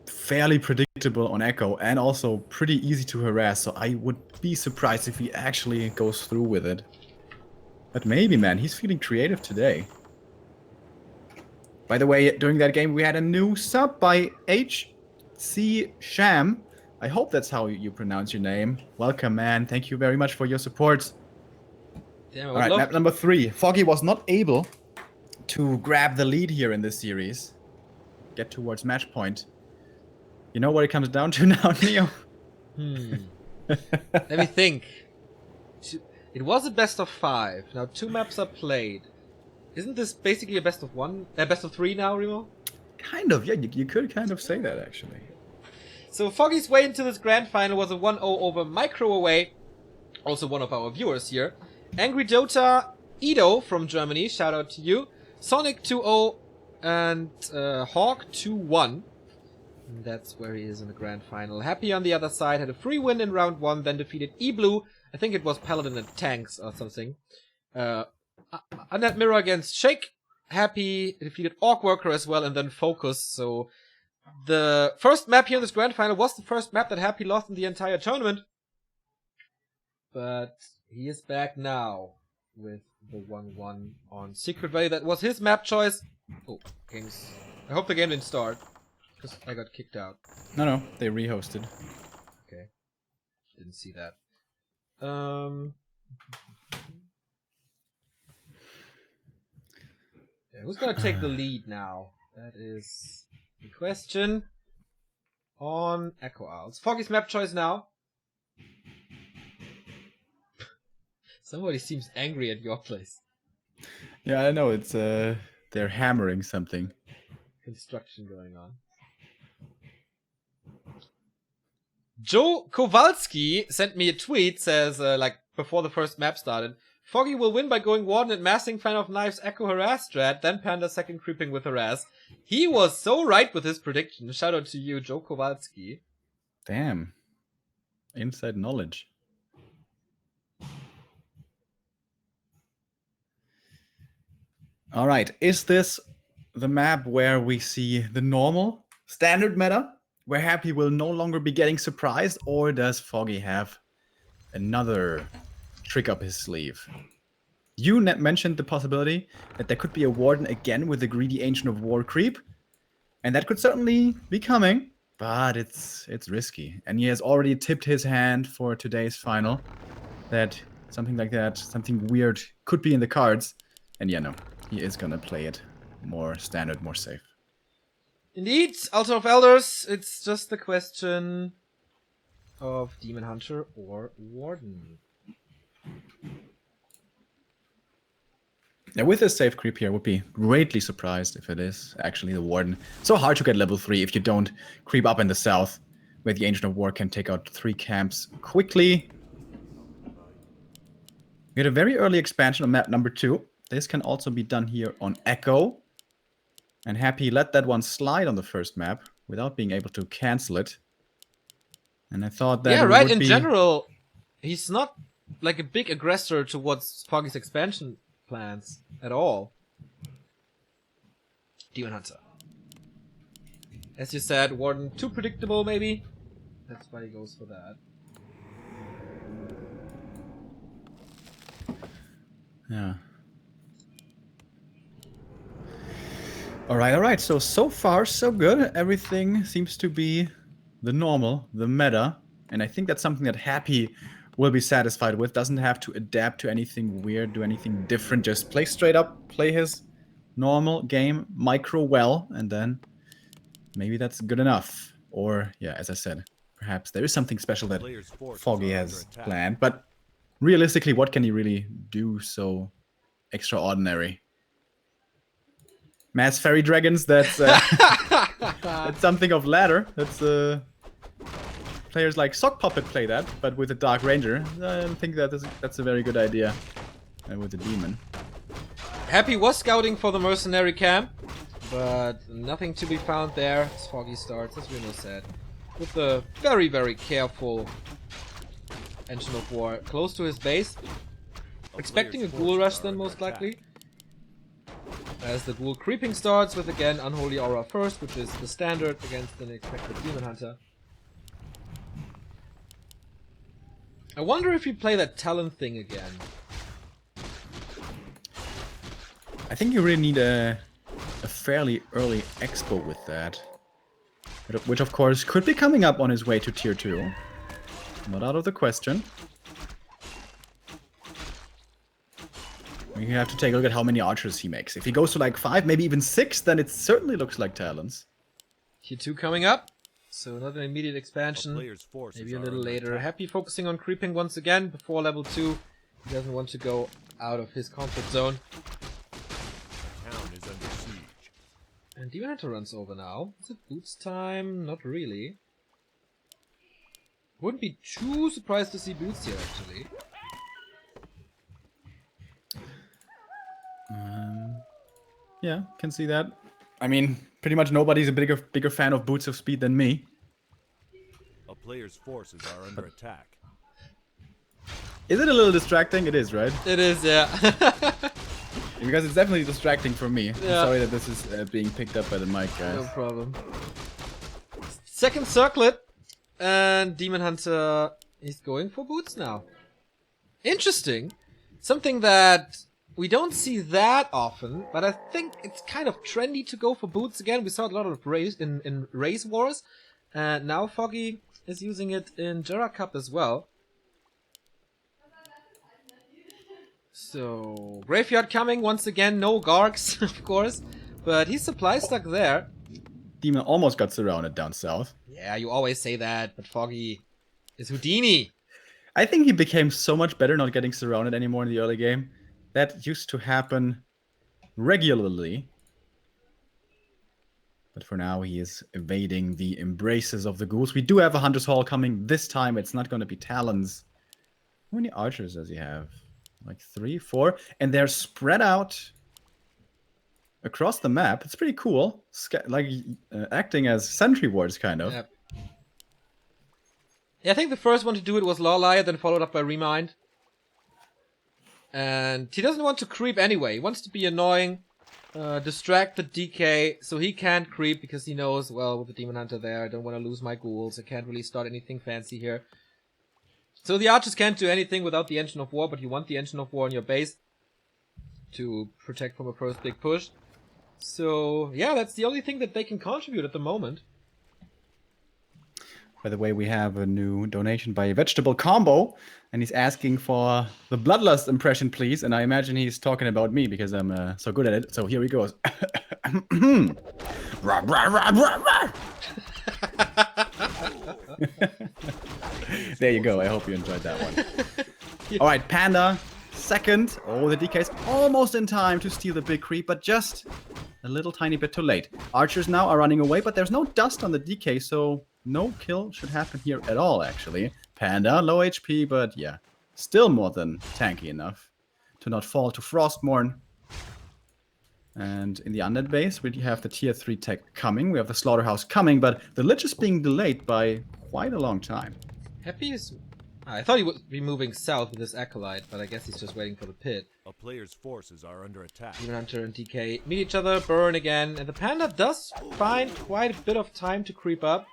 fairly predictable on Echo and also pretty easy to harass, so I would be surprised if he actually goes through with it. But maybe, man, he's feeling creative today. By the way, during that game we had a new sub by HC Sham. I hope that's how you pronounce your name. Welcome, man. Thank you very much for your support. Damn, Alright, map number 3. Foggy was not able to grab the lead here in this series. Get towards match point. You know what it comes down to now, Neo? Let me think. It was a best of 5. Now 2 maps are played. Isn't this basically a best of 1? Best of 3 now, Remo? Kind of, yeah, you could kind of say that actually. So Foggy's way into this grand final was a 1-0 over Micro Away. Also one of our viewers here. Angry Dota Ido from Germany, shout out to you. Sonic 2-0 and Hawk 2-1. And that's where he is in the grand final. Happy on the other side had a free win in round 1, then defeated E-Blue. I think it was Paladin and Tanks or something. Undead Mirror against Shake. Happy defeated Orc Worker as well, and then Focus. So the first map here in this grand final was the first map that Happy lost in the entire tournament. But he is back now with the 1-1 on Secret Valley. That was his map choice. Oh, games. I hope the game didn't start, because I got kicked out. No, they rehosted. Okay. Didn't see that. Yeah, who's gonna take the lead now? That is the question. On Echo Owls. Foggy's map choice now. Somebody seems angry at your place. Yeah, I know. It's they're hammering something. Construction going on. Joe Kowalski sent me a tweet, says, like, before the first map started, Foggy will win by going Warden and massing Fan of Knives Echo Harass strat, then Panda second creeping with Harass. He was so right with his prediction. Shout out to you, Joe Kowalski. Damn. Inside knowledge. Alright, is this the map where we see the normal standard meta? Where Happy will no longer be getting surprised? Or does Foggy have another trick up his sleeve? You mentioned the possibility that there could be a Warden again with the greedy Ancient of War creep. And that could certainly be coming, but it's risky. And he has already tipped his hand for today's final. That something like that, something weird could be in the cards. And yeah, no, he is gonna play it more standard, more safe. Indeed, Altar of Elders, it's just the question of Demon Hunter or Warden. Now, with a safe creep here, I would be greatly surprised if it is actually the Warden. So hard to get level 3 if you don't creep up in the south, where the Ancient of War can take out 3 camps quickly. We had a very early expansion on map number 2. This can also be done here on Echo. And Happy let that one slide on the first map without being able to cancel it. And I thought that in general, he's not like a big aggressor towards Foggy's expansion plans at all. Demon Hunter. As you said, Warden too predictable maybe. That's why he goes for that. Yeah. Alright, so far so good. Everything seems to be the normal, the meta. And I think that's something that Happy will be satisfied with. Doesn't have to adapt to anything weird, do anything different. Just play straight up, play his normal game, micro well, and then maybe that's good enough. Or, yeah, as I said, perhaps there is something special that Foggy has planned. But realistically, what can he really do so extraordinary? Mass Fairy Dragons, that's that's something of ladder. That's players like Sock Puppet play that, but with a Dark Ranger. I think that's a very good idea. And with the Demon. Happy was scouting for the mercenary camp, but nothing to be found there as Foggy starts, as Remo said, with the very, very careful Ancient of War close to his base. Expecting a Ghoul Rush then, most likely. As the Ghoul creeping starts with, again, Unholy Aura first, which is the standard against an expected Demon Hunter. I wonder if you play that Talon thing again. I think you really need a fairly early expo with that. Which, of course, could be coming up on his way to tier 2. Not out of the question. You have to take a look at how many archers he makes. If he goes to like 5, maybe even 6, then it certainly looks like Talons. Tier 2 coming up, so not an immediate expansion. Maybe a little later. Happy focusing on creeping once again before level 2. He doesn't want to go out of his comfort zone. Town is under siege. And Demon Hunter runs over now. Is it boots time? Not really. Wouldn't be too surprised to see boots here, actually. Yeah, can see that. I mean, Pretty much nobody's a bigger fan of Boots of Speed than me. A player's forces are under attack. Is it a little distracting? It is, right? It is, yeah. Because it's definitely distracting for me. I'm Yeah. sorry that this is being picked up by the mic, guys. No problem. Second circlet. And Demon Hunter is going for Boots now. Interesting. Something that we don't see that often, but I think it's kind of trendy to go for Boots again. We saw a lot of race in race wars. And now Foggy is using it in Gera Cup as well. So, Graveyard coming once again, no Gargs, of course, but he's supply stuck there. Demon almost got surrounded down south. Yeah, you always say that, but Foggy is Houdini. I think he became so much better not getting surrounded anymore in the early game. That used to happen regularly. But for now, he is evading the embraces of the ghouls. We do have a Hunter's Hall coming. This time, it's not going to be Talons. How many archers does he have? Like 3, 4. And they're spread out across the map. It's pretty cool. Acting as sentry wards, kind of. Yep. Yeah, I think the first one to do it was Lawliar, then followed up by Remind. And he doesn't want to creep anyway. He wants to be annoying, distract the DK, so he can't creep because he knows, well, with the Demon Hunter there, I don't want to lose my ghouls. I can't really start anything fancy here. So the archers can't do anything without the Engine of War, but you want the Engine of War on your base to protect from a first big push. So, yeah, that's the only thing that they can contribute at the moment. By the way, we have a new donation by Vegetable Combo, and he's asking for the Bloodlust impression, please. And I imagine he's talking about me because I'm so good at it. So here he goes. Rah, rah, rah, rah, rah. There you go. I hope you enjoyed that one. Yeah. All right, Panda, second. Oh, the DK's almost in time to steal the big creep, but just a little tiny bit too late. Archers now are running away, but there's no dust on the DK, so no kill should happen here at all, actually. Panda, low HP, but yeah, still more than tanky enough to not fall to Frostmourne. And in the Undead base, we have the tier 3 tech coming. We have the Slaughterhouse coming, but the Lich is being delayed by quite a long time. Happy is... I thought he would be moving south with his Acolyte, but I guess he's just waiting for the pit. A player's forces are under attack. Demon Hunter and DK meet each other, burn again, and the Panda does find quite a bit of time to creep up.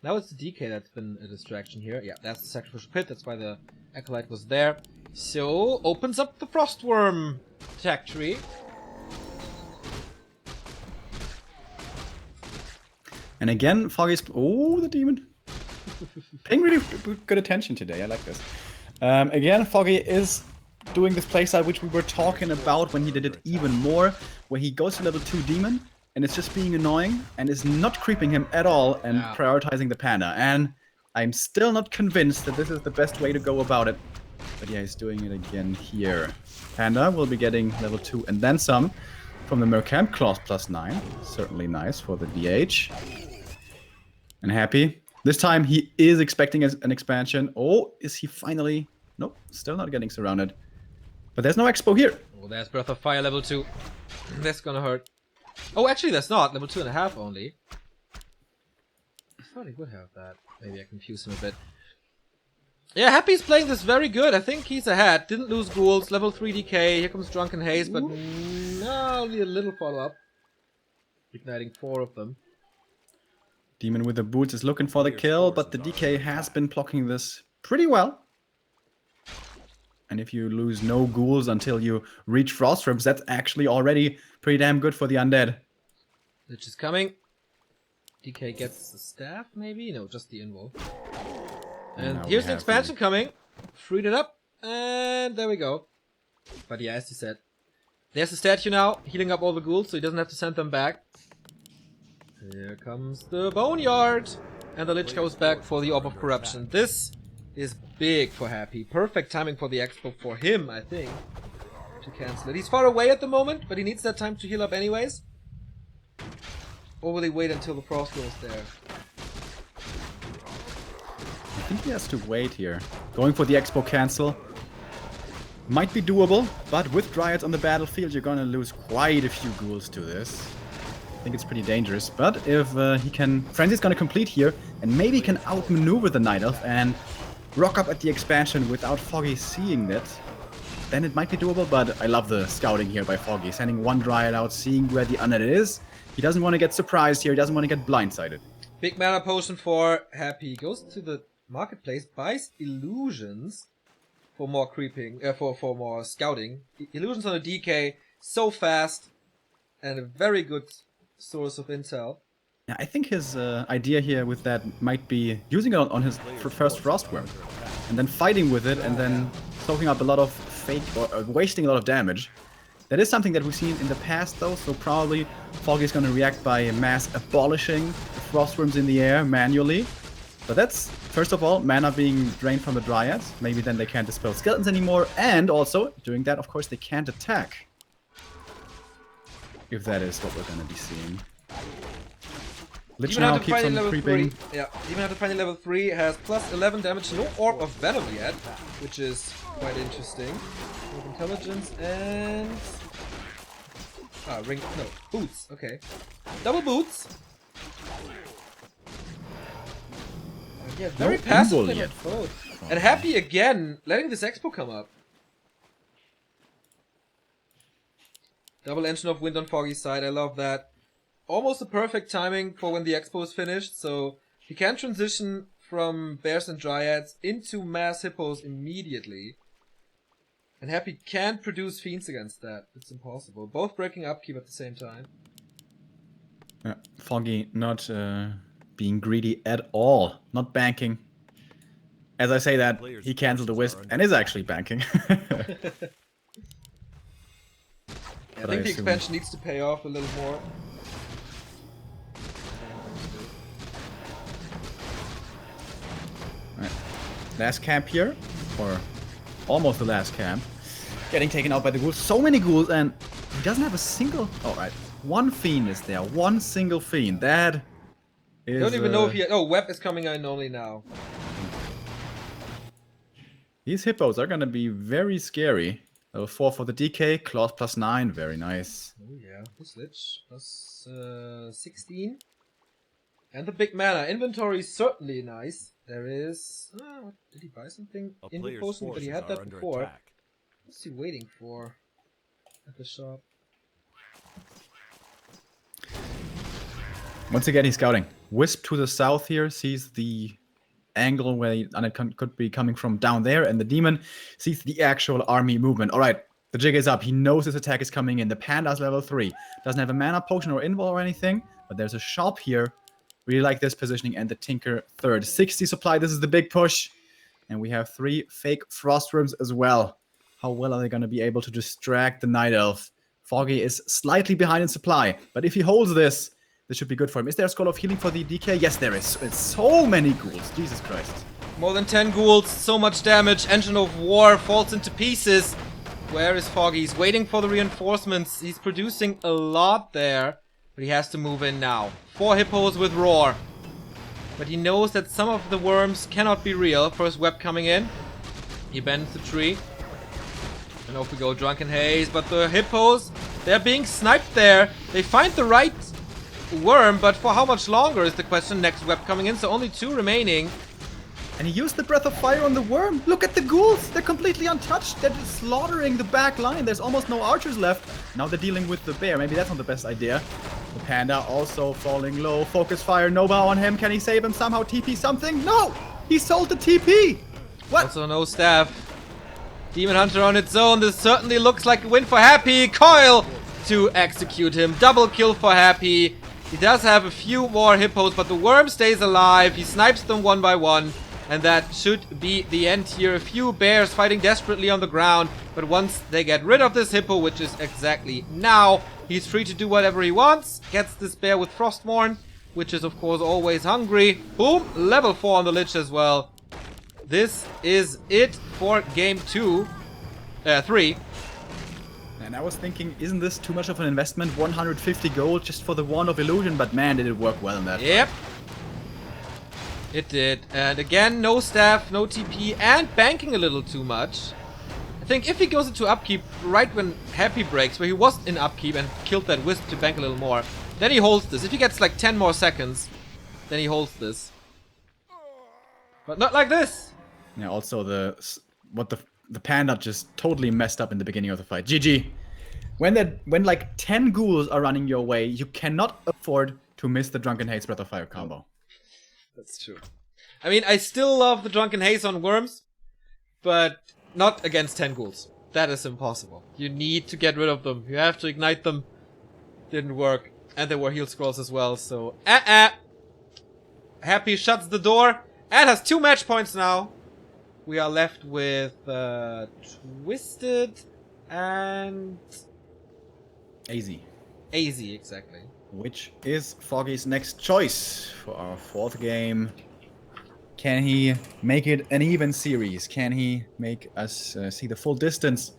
Now it's the DK that's been a distraction here. Yeah, that's the Sacrificial Pit, that's why the Acolyte was there. So, opens up the Frostworm attack tree. And again, Foggy's... Oh, the demon. Paying really good attention today. I like this. Again, Foggy is doing this playstyle which we were talking about when he did it even more, where he goes to level 2 demon, and it's just being annoying, and is not creeping him at all, and prioritizing the Panda. And I'm still not convinced that this is the best way to go about it. But yeah, he's doing it again here. Panda will be getting level 2 and then some from the Mercamp Clause +9. Certainly nice for the DH. And happy. This time he is expecting an expansion. Oh, is he finally... Nope, still not getting surrounded. But there's no expo here. Oh, there's Breath of Fire level 2. That's gonna hurt. Oh, actually that's not. Level 2.5 only. I thought he would have that. Maybe I confused him a bit. Yeah, Happy's playing this very good. I think he's ahead. Didn't lose ghouls. Level 3 DK. Here comes Drunken Haze, but no, only a little follow-up. Igniting 4 of them. Demon with the boots is looking for the kill, but the DK has been blocking this pretty well. And if you lose no ghouls until you reach Frost Rims, that's actually already pretty damn good for the Undead. Lich is coming. DK gets the staff, maybe? No, just the invul. And now here's we the have expansion coming. Freed it up. And there we go. But yeah, as you said. There's the statue now, healing up all the ghouls, so he doesn't have to send them back. Here comes the Boneyard! And the Lich goes back for the Orb of Corruption. This is big for Happy. Perfect timing for the expo for him, I think. To cancel it. He's far away at the moment, but he needs that time to heal up anyways. Or will he wait until the Frost goes there? I think he has to wait here. Going for the expo cancel might be doable, but with Dryads on the battlefield, you're gonna lose quite a few ghouls to this. think it's pretty dangerous. But if he can... Frenzy's gonna complete here, and maybe can outmaneuver the Night Elf and rock up at the expansion without Foggy seeing that. Then it might be doable, but I love the scouting here by Foggy. Sending one Dryad out, seeing where the Undead is. He doesn't want to get surprised here, he doesn't want to get blindsided. Big mana potion for Happy. Goes to the marketplace, buys illusions for more creeping, for more scouting. Illusions on a DK, so fast, and a very good source of intel. Yeah, I think his idea here with that might be using it on his first Frostworm, and then fighting with it, and then soaking up a lot of fake, or wasting a lot of damage. That is something that we've seen in the past though, so probably Foggy's gonna react by mass abolishing the Frostworms in the air manually. But that's, first of all, mana being drained from the Dryads. Maybe then they can't dispel skeletons anymore, and also, doing that, of course, they can't attack. If that is what we're gonna be seeing. Lich now keeps on creeping. Yeah, even after finding level 3 has plus 11 damage, no Orb of Venom yet, which is quite interesting. With intelligence and... ring, no, boots, okay. Double boots! Yeah, very passive yet. And Happy again, letting this expo come up. Double Engine of Wind on Foggy's side, I love that. Almost the perfect timing for when the expo is finished, so he can transition from Bears and Dryads into Mass Hippos immediately. And Happy can't produce Fiends against that. It's impossible. Both breaking upkeep at the same time. Yeah, Foggy not being greedy at all. Not banking. As I say that, he cancelled the Wisp and is actually banking. I think the expansion needs to pay off a little more. Right. Last camp here, or almost the last camp. Getting taken out by the Ghouls. So many Ghouls, and he doesn't have a single... Alright, one Fiend is there. One single Fiend. That is... I don't even know if he... Oh, Web is coming in only now. These Hippos are gonna be very scary. Level 4 for the DK, Claws plus 9, very nice. Oh yeah, this Lich plus 16. And the big mana. Inventory is certainly nice. There is... what, did he buy something in the potion? But he had that before. Attack. What's he waiting for at the shop? Once again, he's scouting. Wisp to the south here, sees the angle where Undead could be coming from down there, and the Demon sees the actual army movement. Alright, the jig is up. He knows his attack is coming in. The Panda's level 3. Doesn't have a mana potion or invul or anything, but there's a shop here. Really like this positioning, and the Tinker third. 60 supply, this is the big push. And we have 3 fake Frostworms as well. How well are they going to be able to distract the Night Elf? Foggy is slightly behind in supply, but if he holds this, this should be good for him. Is there a Scroll of Healing for the DK? Yes, there is. It's so many Ghouls. Jesus Christ. More than 10 Ghouls, so much damage. Engine of War falls into pieces. Where is Foggy? He's waiting for the reinforcements. He's producing a lot there, but he has to move in now. 4 Hippos with Roar. But he knows that some of the worms cannot be real. First Web coming in. He bends the tree. And off we go, Drunken Haze. But the Hippos, they're being sniped there. They find the right worm, but for how much longer is the question. Next Web coming in, so only 2 remaining. And he used the Breath of Fire on the worm. Look at the Ghouls. They're completely untouched. They're just slaughtering the back line. There's almost no archers left. Now they're dealing with the bear. Maybe that's not the best idea. The Panda also falling low. Focus Fire, Nova on him. Can he save him somehow? TP something? No! He sold the TP! What? Also no staff. Demon Hunter on its own. This certainly looks like a win for Happy. Coil to execute him. Double kill for Happy. He does have a few more Hippos, but the worm stays alive. He snipes them one by one. And that should be the end here. A few bears fighting desperately on the ground. But once they get rid of this Hippo, which is exactly now, he's free to do whatever he wants. Gets this bear with Frostmourne, which is of course always hungry. Boom! Level 4 on the Lich as well. This is it for game 3. And I was thinking, isn't this too much of an investment? 150 gold just for the Wand of Illusion, but man, did it work well in that. Yep. It did. And again, no staff, no TP, and banking a little too much. I think if he goes into upkeep right when Happy breaks, where he was in upkeep and killed that Wisp to bank a little more, Then he holds this. If he gets like 10 more seconds, then he holds this. But not like this. Yeah, also the panda just totally messed up in the beginning of the fight. GG. When like 10 ghouls are running your way, you cannot afford to miss the Drunken Haze Breath of Fire combo. That's true. I mean, I still love the Drunken Haze on worms, but not against 10 ghouls. That is impossible. You need to get rid of them. You have to ignite them. Didn't work. And there were heal scrolls as well, so... Happy shuts the door. And has 2 match points now. We are left with Twisted and... AZ. AZ, exactly. Which is Foggy's next choice for our 4th game. Can he make it an even series? Can he make us see the full distance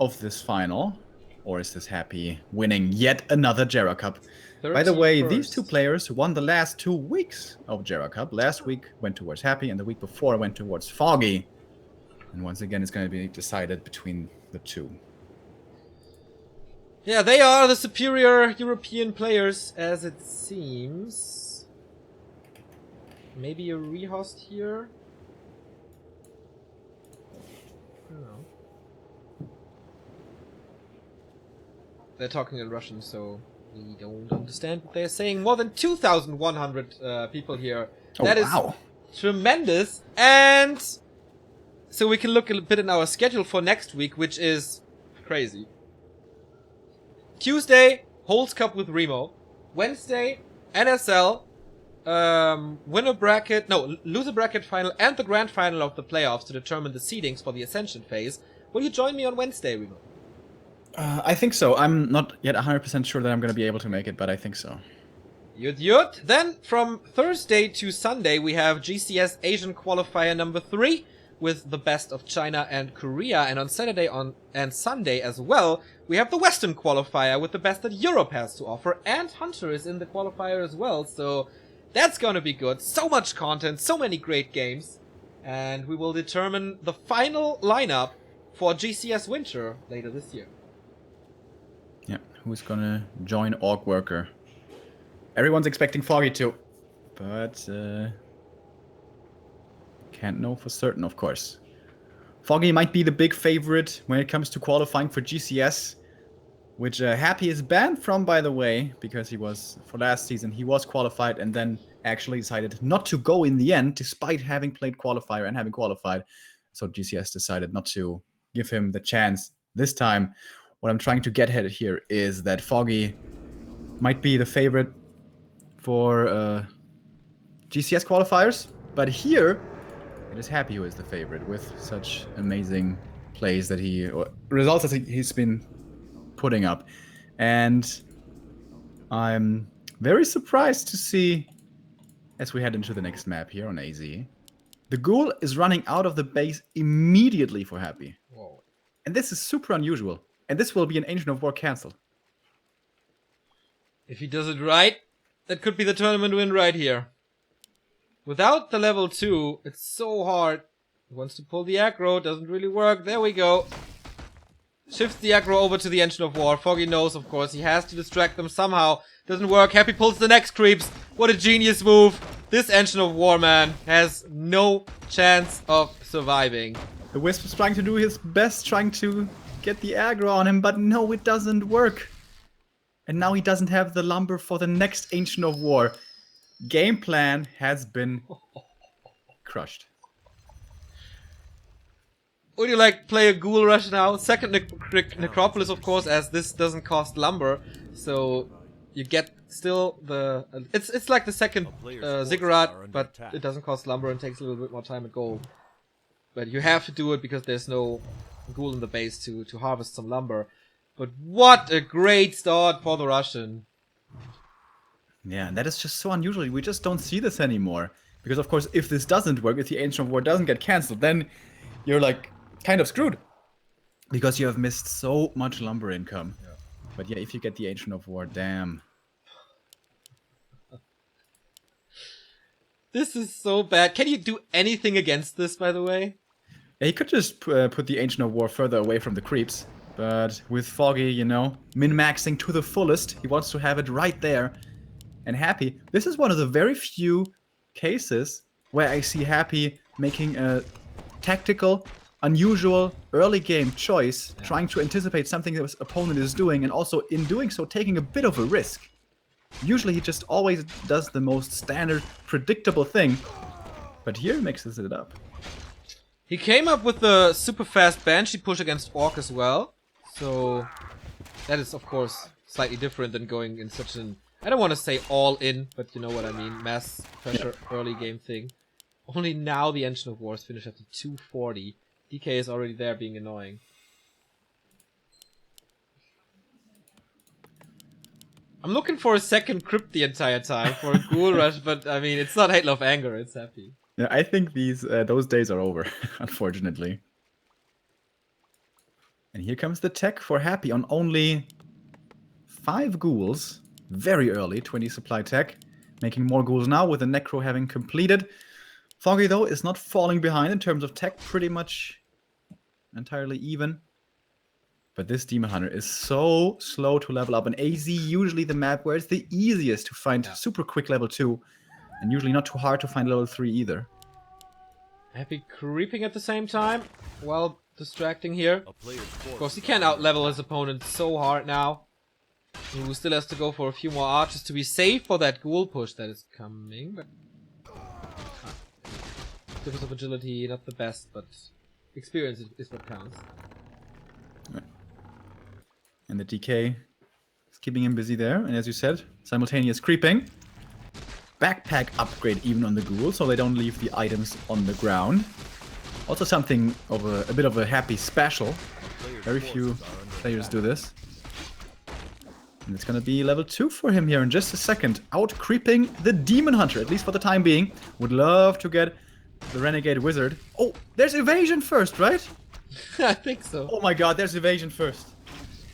of this final? Or is this Happy winning yet another Gera Cup? By the way, these 2 players won the last 2 weeks of Gera Cup. Last week went towards Happy, and the week before went towards Foggy. And once again, it's going to be decided between the 2. Yeah, they are the superior European players, as it seems. Maybe a rehost here? I don't know. They're talking in Russian, so we don't understand what they're saying. More than 2,100 people here. That is tremendous. And so we can look a bit in our schedule for next week, which is crazy. Tuesday, Holds Cup with Remo. Wednesday, NSL. Loser bracket final and the grand final of the playoffs to determine the seedings for the Ascension phase. Will you join me on Wednesday, Remo? I think so. I'm not yet 100% sure that I'm going to be able to make it, but I think so. Yut. Then from Thursday to Sunday, we have GCS Asian Qualifier number 3 with the best of China and Korea. And on Saturday and Sunday as well, we have the Western Qualifier with the best that Europe has to offer. And Hunter is in the qualifier as well, so that's gonna be good. So much content, so many great games. And we will determine the final lineup for GCS Winter later this year. Yeah, who's gonna join Orc Worker? Everyone's expecting Foggy to, but can't know for certain, of course. Foggy might be the big favorite when it comes to qualifying for GCS, which Happy is banned from, by the way, because he was, for last season, he was qualified and then actually decided not to go in the end, despite having played qualifier and having qualified. So GCS decided not to give him the chance this time. What I'm trying to get at here is that Foggy might be the favorite for GCS qualifiers, but here it is Happy who is the favorite with such amazing plays that results that he's been putting up. And I'm very surprised to see, as we head into the next map here on AZ, the Ghoul is running out of the base immediately for Happy. Whoa. And this is super unusual. And this will be an Ancient of War cancel. If he does it right, that could be the tournament win right here. Without the level 2, it's so hard. He wants to pull the aggro, doesn't really work. There we go. Shifts the aggro over to the Engine of War. Foggy knows, of course, he has to distract them somehow. Doesn't work. Happy pulls the next creeps. What a genius move. This Engine of War, man, has no chance of surviving. The Wisp is trying to do his best, trying to get the aggro on him, but no, it doesn't work. And now he doesn't have the lumber for the next Ancient of War. Game plan has been crushed. Would you like play a Ghoul Rush now? Second Necropolis, of course, as this doesn't cost lumber, so you get still the... It's like the second Ziggurat, but it doesn't cost lumber and takes a little bit more time and gold. But you have to do it because there's no Ghoul in the base to harvest some lumber. But what a great start for the Russian. Yeah, and that is just so unusual. We just don't see this anymore. Because, of course, if this doesn't work, if the Ancient of War doesn't get cancelled, then you're, like, kind of screwed. Because you have missed so much lumber income. Yeah. But yeah, if you get the Ancient of War, damn. This is so bad. Can you do anything against this, by the way? Yeah, he could just put the Ancient of War further away from the creeps. But with Foggy, you know, min-maxing to the fullest, he wants to have it right there. And Happy, this is one of the very few cases where I see Happy making a tactical, unusual, early game choice, trying to anticipate something that his opponent is doing, and also in doing so taking a bit of a risk. Usually he just always does the most standard, predictable thing, but here he mixes it up. He came up with the super fast Banshee push against Orc as well, so that is of course slightly different than going in such an, I don't want to say all in, but you know what I mean, mass pressure early game thing. Only now the Engine of War is finished after 240. DK is already there being annoying. I'm looking for a second crypt the entire time for a Ghoul Rush, but I mean, it's not Hate Love Anger, it's Happy. Yeah, I think those days are over, unfortunately. And here comes the tech for Happy on only 5 ghouls. Very early, 20 supply tech. Making more ghouls now with the Necro having completed. Foggy, though, is not falling behind in terms of tech, pretty much entirely even. But this Demon Hunter is so slow to level up. And AZ, usually the map where it's the easiest to find super quick level 2. And usually not too hard to find level 3 either. Happy creeping at the same time, while distracting here. Of course, he can't out-level his opponent so hard now. Who still has to go for a few more archers to be safe for that ghoul push that is coming. But difference of agility, not the best, but experience is what counts. And the DK is keeping him busy there. And as you said, simultaneous creeping. Backpack upgrade even on the ghoul, so they don't leave the items on the ground. Also something of a bit of a Happy special. Very few players do this. And it's gonna be level 2 for him here in just a second. Out creeping the Demon Hunter, at least for the time being. Would love to get the Renegade Wizard. Oh, there's evasion first, right? I think so. Oh my god, there's evasion first.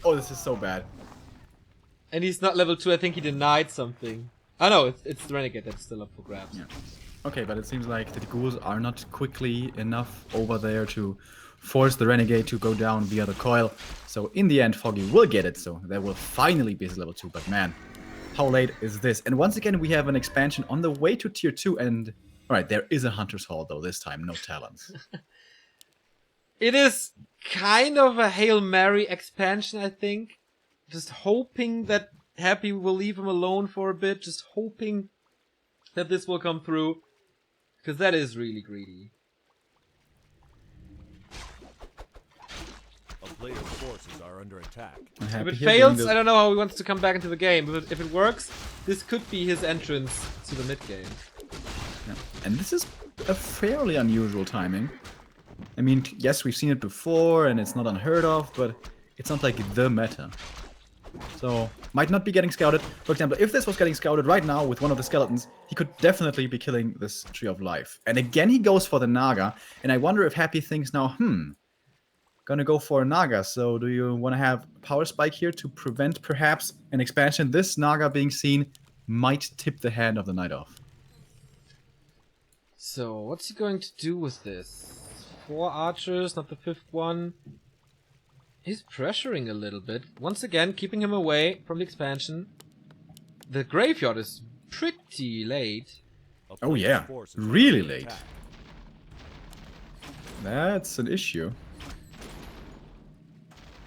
Oh, this is so bad. And he's not level 2, I think he denied something. Oh no, it's the Renegade that's still up for grabs. Yeah. Okay, but it seems like the ghouls are not quickly enough over there to force the Renegade to go down via the coil. So in the end, Foggy will get it, so there will finally be his level 2. But man, how late is this? And once again, we have an expansion on the way to tier 2. And alright, there is a Hunter's Hall though, this time, no Talons. It is kind of a Hail Mary expansion, I think. Just hoping that Happy will leave him alone for a bit, just hoping that this will come through, because that is really greedy. A player's forces are under attack. If it fails, I don't know how he wants to come back into the game, but if it works, this could be his entrance to the mid-game. Yeah. And this is a fairly unusual timing. I mean, yes, we've seen it before, and it's not unheard of, but it's not like the meta. So, might not be getting scouted. For example, if this was getting scouted right now with one of the skeletons, he could definitely be killing this Tree of Life. And again, he goes for the Naga. And I wonder if Happy thinks now, gonna go for a Naga. So, do you want to have Power Spike here to prevent perhaps an expansion? This Naga being seen might tip the hand of the Night off. So, what's he going to do with this? 4 archers, not the 5th one. He's pressuring a little bit. Once again, keeping him away from the expansion. The graveyard is pretty late. Oh yeah, really late. That's an issue.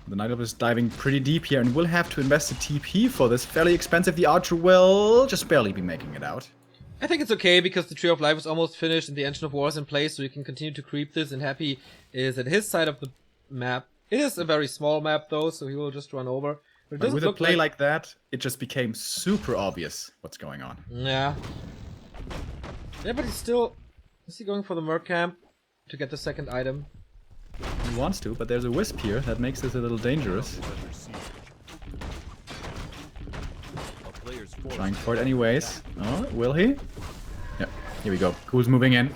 The Night Elf is diving pretty deep here and will have to invest a TP for this. Fairly expensive. The Archer will just barely be making it out. I think it's okay because the Tree of Life is almost finished and the Engine of War is in place, so you can continue to creep this, and Happy is at his side of the map. It is a very small map though, so he will just run over. But with a play like that, it just became super obvious what's going on. Yeah. Yeah, but he's still... Is he going for the Merc Camp to get the second item? He wants to, but there's a Wisp here that makes this a little dangerous. Trying for it anyways. Oh, will he? Yeah, here we go. Ghouls moving in.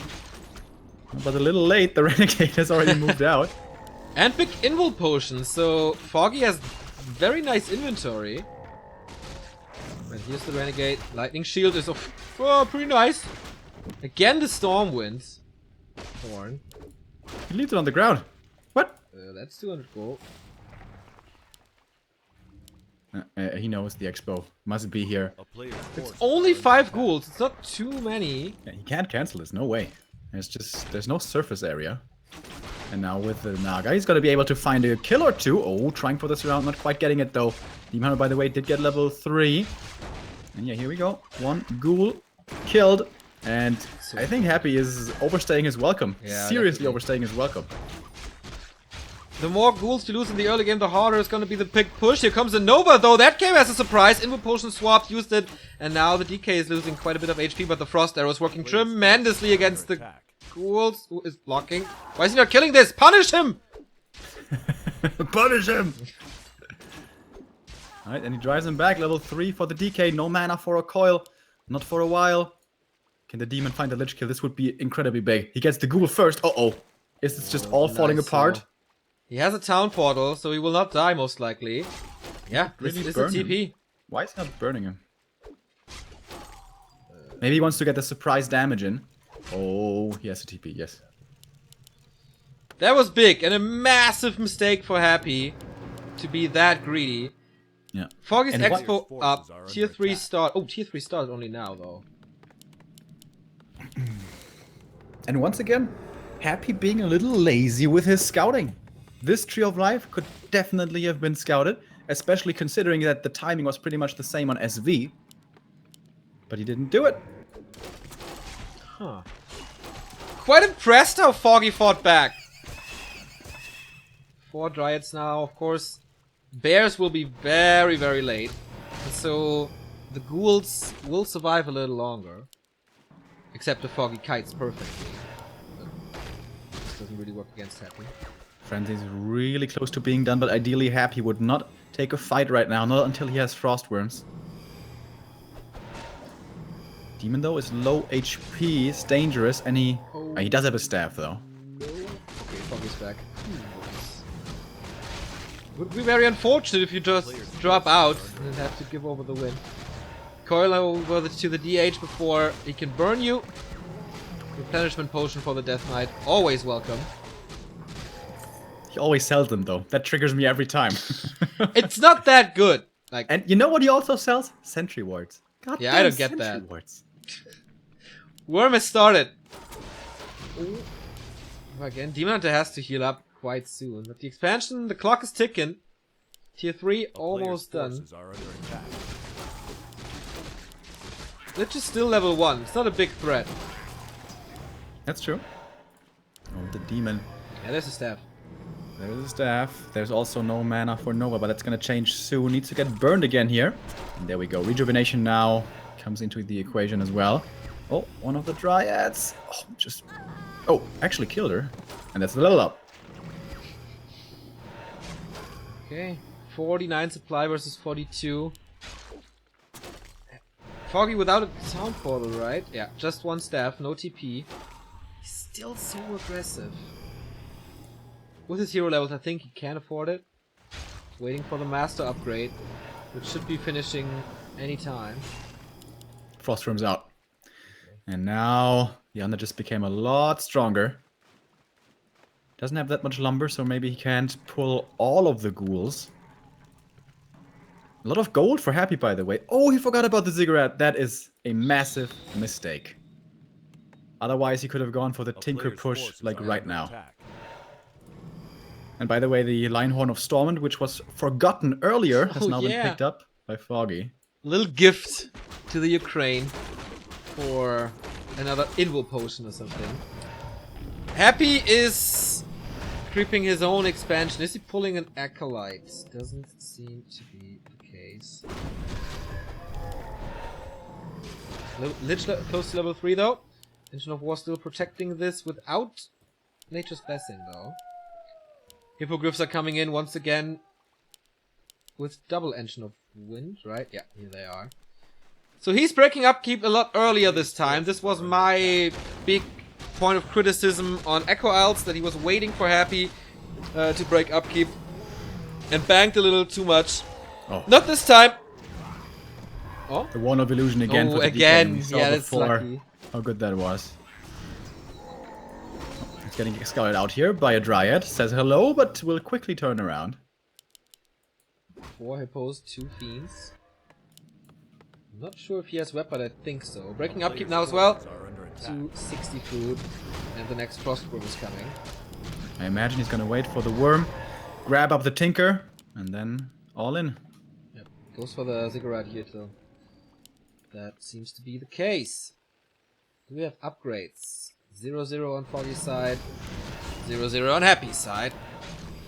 But a little late, the Renegade has already moved out. And big invul potions, so Foggy has very nice inventory. And here's the Renegade. Lightning Shield is pretty nice. Again the Stormwind. Thorn. He leaves it on the ground. What? That's 200 gold. He knows the expo. Must be here. A player's It's forces only are under 5 attack. ghouls. It's not too many. Yeah, he can't cancel this. No way. There's no surface area. And now with the Naga, he's gonna be able to find a kill or two. Oh, trying for this round, not quite getting it though. Demon Hunter, by the way, did get level 3. And yeah, here we go. 1 ghoul killed. And I think Happy is overstaying his welcome. Yeah, Seriously definitely. overstaying his welcome. The more ghouls you lose in the early game, the harder it's going to be the big push. Here comes a Nova, though. That came as a surprise. Invo Potion swapped, used it. And now the DK is losing quite a bit of HP, but the Frost Arrow is working tremendously against the Attack. ghouls. Who is blocking? Why is he not killing this? Punish him! Punish him! Alright, and he drives him back. Level 3 for the DK. No mana for a coil. Not for a while. Can the demon find the Lich kill? This would be incredibly big. He gets the ghoul first. Uh-oh. Is this just all falling Nice, apart? He has a town portal, so he will not die most likely. Yeah, this Really is a burn him. TP. Why is he not burning him? Maybe he wants to get the surprise damage in. Oh, he has a TP, yes. That was big and a massive mistake for Happy to be that greedy. Yeah. Foggy's And what- Expo up. Forces are Tier under 3 attack. start. Oh, Tier 3 started only now, though. And once again, Happy being a little lazy with his scouting. This Tree of Life could definitely have been scouted, especially considering that the timing was pretty much the same on SV. But he didn't do it. Huh. Quite impressed how Foggy fought back. 4 Dryads now, of course. Bears will be very, very late. So the ghouls will survive a little longer. Except the Foggy kites perfectly. But this doesn't really work against Happy. Frenzy's really close to being done, but ideally Happy would not take a fight right now, not until he has Frost Worms. Demon, though, is low HP, it's dangerous, and he does have a staff, though. Okay, Foggy's back. Would be very unfortunate if you just drop out and then have to give over the win. Coil over to the DH before he can burn you. Replenishment potion for the Death Knight, always welcome. He always sells them, though. That triggers me every time. It's not that good. Like, And you know what he also sells? Sentry wards. God Yeah, damn, I don't get sentry that. wards. Worm has started. Ooh. Again, Demon Hunter has to heal up quite soon. But the expansion, the clock is ticking. Tier 3 A player's almost done. forces are under attack. Lich is still level 1. It's not a big threat. That's true. Oh, the demon. Yeah, there's a staff. There's a staff. There's also no mana for Nova, but that's gonna change soon. Needs to get burned again here. And there we go. Rejuvenation now comes into the equation as well. Oh, one of the Dryads. Oh, just... Oh, actually killed her. And that's the level up. Okay. 49 supply versus 42. Foggy without a sound portal, right? Yeah, just 1 staff, no TP. He's still so aggressive. With his hero levels, I think he can afford it. Waiting for the master upgrade, which should be finishing anytime. Frost Worm's out. And now the Undead just became a lot stronger. Doesn't have that much lumber, so maybe he can't pull all of the ghouls. A lot of gold for Happy, by the way. Oh, he forgot about the ziggurat. That is a massive mistake. Otherwise, he could have gone for the A Tinker player's push, forces like are right under now. attack. And by the way, the Linehorn of Stormwind, which was forgotten earlier, has Oh, now yeah. been picked up by Foggy. Little gift to the Ukraine for another Invo potion or something. Happy is creeping his own expansion. Is he pulling an Acolyte? Doesn't seem to be the case. Lich close to level 3 though. Engine of War still protecting this without Nature's Blessing though. Hippogriffs are coming in once again with double Engine of Wind, right? Yeah, here they are. So he's breaking upkeep a lot earlier this time. This was my big point of criticism on Echo Isles, that he was waiting for Happy to break upkeep and banked a little too much. Oh. Not this time. Oh, The Wand of Illusion again oh for the again. DK. We saw Yeah, that's before lucky. how good that was. It's getting scouted out here by a Dryad. Says hello, but will quickly turn around. 4 hippos, 2 fiends. I'm not sure if he has web, but I think so. Breaking upkeep now as well. Forces are under attack. 260 food, and the next frostworm is coming. I imagine he's gonna wait for the worm, grab up the tinker, and then all in. Yep, goes for the ziggurat here too. That seems to be the case. Do we have upgrades? 0-0 on Foggy's side, 0-0 on Happy's side.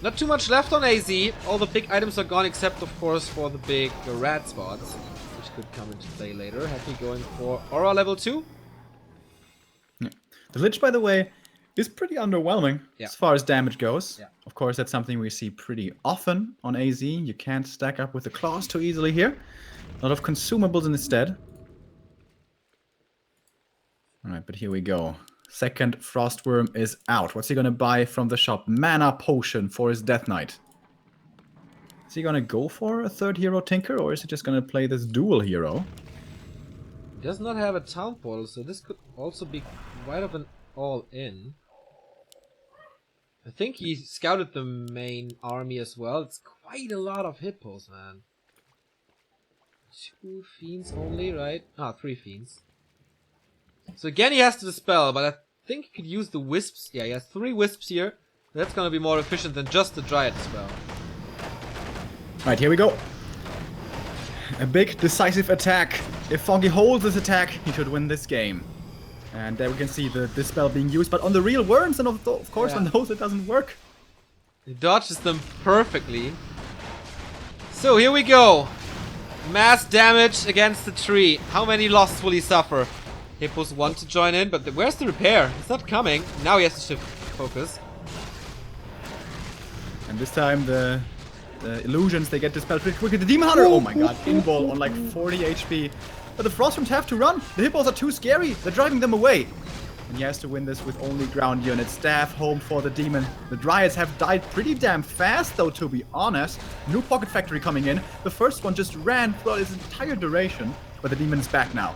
Not too much left on AZ. All the big items are gone except, of course, for the big rat spots, which could come into play later. Happy going for Aura level 2. Yeah. The Lich, by the way, is pretty underwhelming as far as damage goes. Yeah. Of course, that's something we see pretty often on AZ. You can't stack up with the claws too easily here. A lot of consumables instead. Alright, but here we go. Second Frostworm is out. What's he gonna buy from the shop? Mana Potion for his Death Knight. Is he gonna go for a third hero Tinker, or is he just gonna play this dual hero? He does not have a town portal, so this could also be quite of an all-in. I think he scouted the main army as well. It's quite a lot of hippos, man. 2 fiends only, right? Ah, 3 fiends. So again he has to dispel, but I think he could use the wisps. Yeah, he has 3 wisps here. That's gonna be more efficient than just the Dryad spell. Right, here we go. A big decisive attack. If Foggy holds this attack, he should win this game. And there we can see the dispel being used, but on the real worms, and of course on those it doesn't work. He dodges them perfectly. So here we go. Mass damage against the tree. How many losses will he suffer? Hippos want to join in, but where's the repair? It's not coming. Now he has to shift focus. And this time the illusions, they get dispelled pretty quickly. The Demon Hunter, oh my god, in-ball on like 40 HP. But the Frostworms have to run. The Hippos are too scary. They're driving them away. And he has to win this with only ground units. Staff home for the Demon. The Dryads have died pretty damn fast though, to be honest. New Pocket Factory coming in. The first one just ran throughout its entire duration. But the Demon is back now.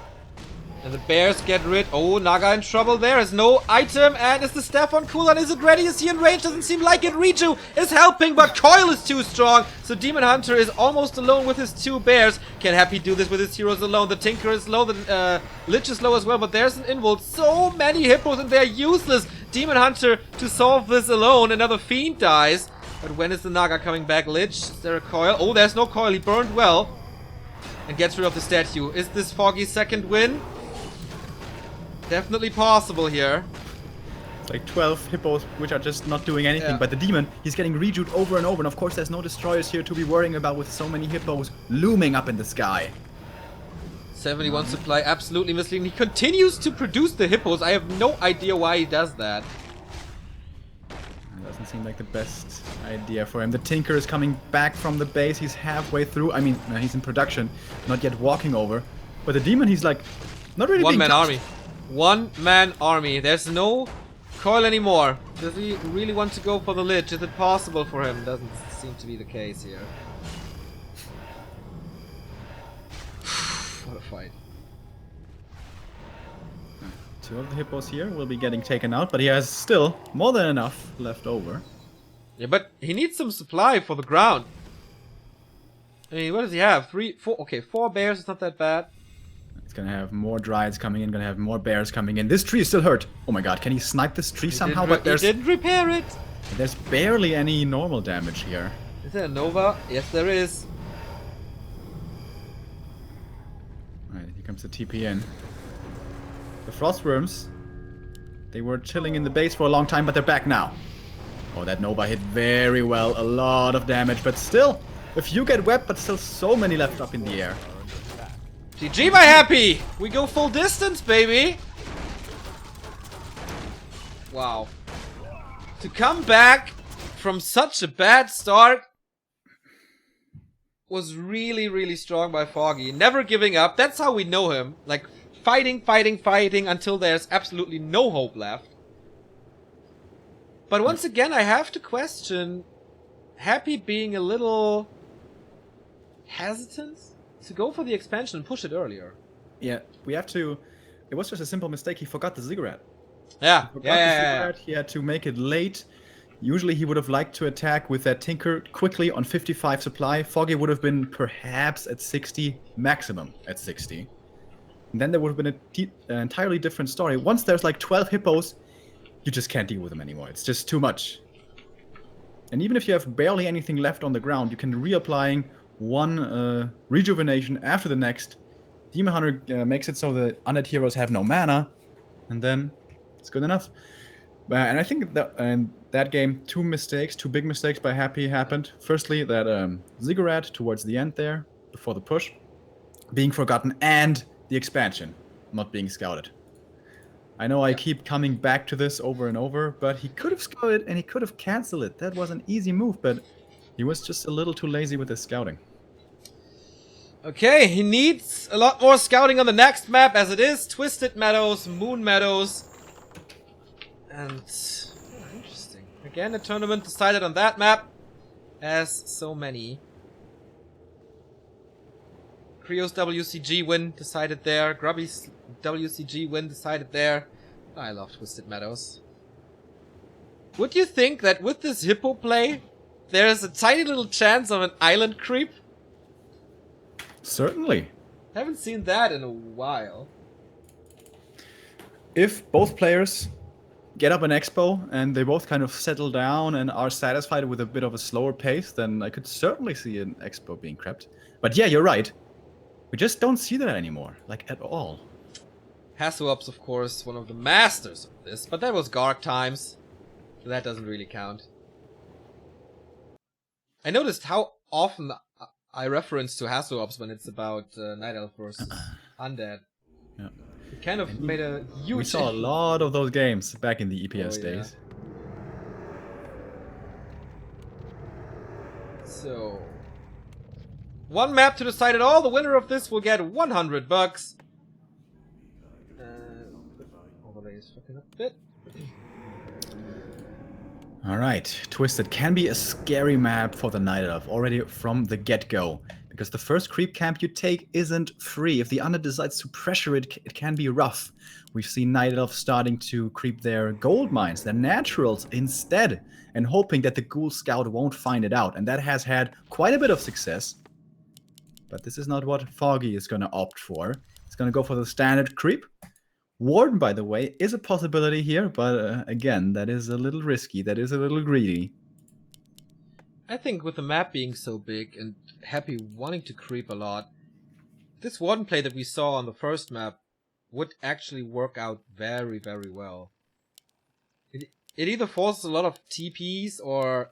And the bears get rid. Oh, Naga in trouble. There is no item. And is the staff on cooldown? Is it ready? Is he in range? Doesn't seem like it. Reju is helping, but Coil is too strong. So Demon Hunter is almost alone with his 2 bears. Can Happy do this with his heroes alone? The Tinker is low. The Lich is low as well, but there's an Involt. So many hippos and they're useless. Demon Hunter to solve this alone. Another Fiend dies. But when is the Naga coming back? Lich, is there a Coil? Oh, there's no Coil. He burned well. And gets rid of the statue. Is this Foggy's second win? Definitely possible here. It's like 12 hippos which are just not doing anything, but the Demon, he's getting rejued over and over, and of course there's no destroyers here to be worrying about with so many hippos looming up in the sky. 71 supply, absolutely misleading. He continues to produce the hippos. I have no idea why he does that. It doesn't seem like the best idea for him. The Tinker is coming back from the base. He's halfway through. I mean, he's in production, not yet walking over. But the Demon, he's like, not really being One-man touched. army. One-man army. There's no Coil anymore. Does he really want to go for the Lich? Is it possible for him? Doesn't seem to be the case here. What a fight. 2 of the hippos here will be getting taken out, but he has still more than enough left over. Yeah, but he needs some supply for the ground. I mean, what does he have? 3, 4, okay, 4 bears is not that bad. It's gonna have more Dryads coming in, gonna have more bears coming in. This tree is still hurt. Oh my god, can he snipe this tree somehow? But He didn't repair it. There's barely any normal damage here. Is there a Nova? Yes, there is. Alright, here comes the TP in. The Frostworms, they were chilling in the base for a long time, but they're back now. Oh, that Nova hit very well. A lot of damage, but still, a few get wet, but still so many left up in the air. GG, my Happy! We go full distance, baby! Wow. To come back from such a bad start was really, really strong by Foggy. Never giving up. That's how we know him. Like, fighting, fighting, fighting until there's absolutely no hope left. But once again, I have to question Happy being a little hesitant to go for the expansion and push it earlier. Yeah, we have to... It was just a simple mistake. He forgot the ziggurat. Yeah, He forgot the ziggurat. He had to make it late. Usually he would have liked to attack with that Tinker quickly on 55 supply. Foggy would have been perhaps at 60, maximum at 60. And then there would have been an entirely different story. Once there's like 12 hippos, you just can't deal with them anymore. It's just too much. And even if you have barely anything left on the ground, you can reapplying one rejuvenation after the next. Demon Hunter makes it so the undead heroes have no mana, and then it's good enough. And I think that in that game, two big mistakes by Happy happened. Firstly, that Ziggurat towards the end there, before the push, being forgotten, and the expansion not being scouted. I know I keep coming back to this over and over, but he could have scouted and he could have cancelled it. That was an easy move, but he was just a little too lazy with his scouting. Okay, he needs a lot more scouting on the next map as it is. Twisted Meadows, Moon Meadows. And interesting. Again, the tournament decided on that map, as so many. Creo's WCG win decided there. Grubby's WCG win decided there. I love Twisted Meadows. Would you think that with this hippo play, there's a tiny little chance of an island creep? Certainly. Haven't seen that in a while. If both players get up an expo and they both kind of settle down and are satisfied with a bit of a slower pace, then I could certainly see an expo being crept. But yeah, you're right. We just don't see that anymore, like at all. Hasselhoff's, of course, one of the masters of this, but that was Garg times, so that doesn't really count. I noticed how often I reference to Hasselhoff's when it's about Night Elf versus Undead. Yeah. It kind of made a huge... We saw a lot of those games back in the EPS days. So... one map to decide it all. The winner of this will get 100 bucks. Overlay is fucking up a bit. Alright, Twisted can be a scary map for the Night Elf already from the get-go. Because the first creep camp you take isn't free. If the Undead decides to pressure it, it can be rough. We've seen Night Elf starting to creep their gold mines, their naturals instead, and hoping that the Ghoul Scout won't find it out. And that has had quite a bit of success. But this is not what Foggy is going to opt for. He's going to go for the standard creep. Warden, by the way, is a possibility here, but again, that is a little risky. That is a little greedy. I think with the map being so big and Happy wanting to creep a lot, this Warden play that we saw on the first map would actually work out very, very well. It either forces a lot of TPs or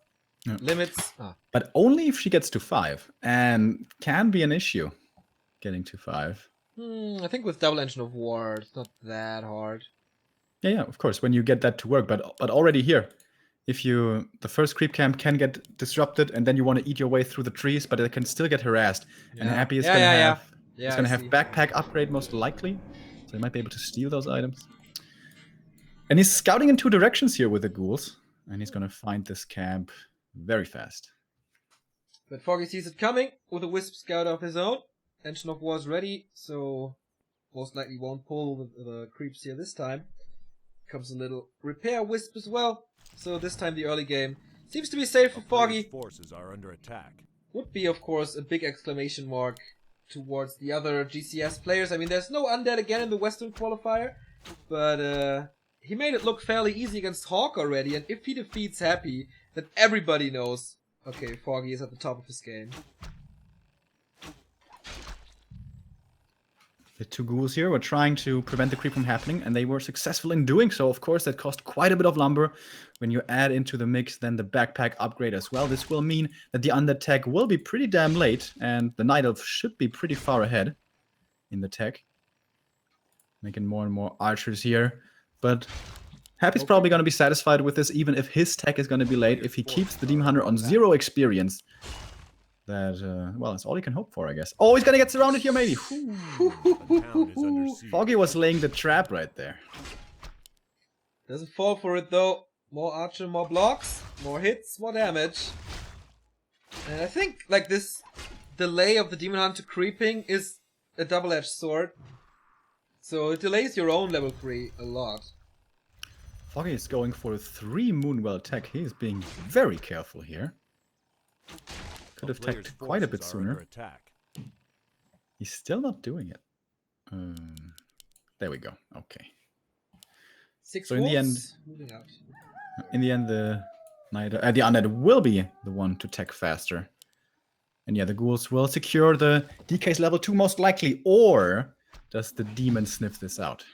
limits... But only if she gets to 5, and can be an issue getting to 5. I think with Double Engine of War, it's not that hard. Yeah, of course, when you get that to work, but already here, if the first creep camp can get disrupted, and then you want to eat your way through the trees, but it can still get harassed, and Happy is gonna have backpack upgrade most likely, so he might be able to steal those items. And he's scouting in 2 directions here with the ghouls, and he's gonna find this camp very fast. But Foggy sees it coming with a Wisp Scout of his own. Engine of War is ready, so most likely won't pull the creeps here this time. Comes a little repair Wisp as well, so this time the early game seems to be safe for Foggy. Forces are under attack. Would be, of course, a big exclamation mark towards the other GCS players. I mean, there's no Undead again in the Western qualifier, but he made it look fairly easy against Hawk already, and if he defeats Happy, then everybody knows, okay, Foggy is at the top of his game. The 2 ghouls here were trying to prevent the creep from happening, and they were successful in doing so. Of course, that cost quite a bit of lumber. When you add into the mix then the backpack upgrade as well, this will mean that the Undead tech will be pretty damn late, and the Night Elf should be pretty far ahead in the tech. Making more and more archers here, but Happy's probably going to be satisfied with this, even if his tech is going to be late. If he keeps the Demon Hunter on 0 experience, that, well, that's all he can hope for, I guess. Oh, he's gonna get surrounded here, maybe. Foggy was laying the trap right there. Doesn't fall for it, though. More archer, more blocks, more hits, more damage. And I think, like, this delay of the Demon Hunter creeping is a double-edged sword. So it delays your own level 3 a lot. Foggy is going for a 3 Moonwell tech. He is being very careful here. Could have Player's teched quite a bit forces are under sooner. attack. He's still not doing it. There we go. Okay. 6 So in the end- wolves, moving out. In the end, the Undead will be the one to tech faster. And yeah, the Ghouls will secure the DK's level 2 most likely. Or does the Demon sniff this out?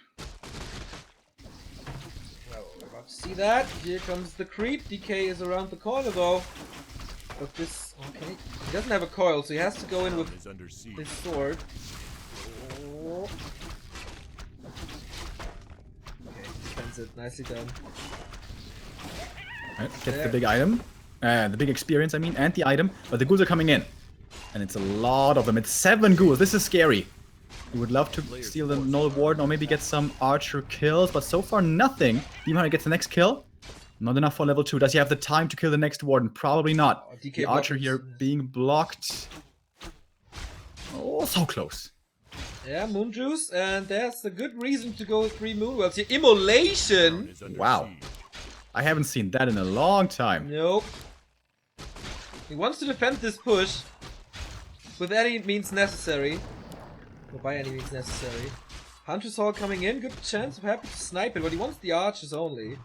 Well, we're about to see that. Here comes the creep. DK is around the corner though. But this... Okay. He doesn't have a coil, so he has to go in with Is under siege. his sword. Oh. Okay, defends it. Nicely done. Right, gets the big item. The big experience, I mean, and the item. But the Ghouls are coming in. And it's a lot of them. It's 7 Ghouls. This is scary. We would love to steal the Null Warden or maybe get some Archer kills. But so far, nothing. Demon Hunter gets the next kill. Not enough for level 2. Does he have the time to kill the next Warden? Probably not. Oh, DK The Archer blocked. here being blocked. Oh, so close. Yeah, Moon Juice, and there's a good reason to go with 3 Moonwells here. Immolation! Is under Wow. siege. I haven't seen that in a long time. Nope. He wants to defend this push with any means necessary. Or by any means necessary. Hunter's Hall coming in, good chance of happy to snipe it, but he wants the archers only.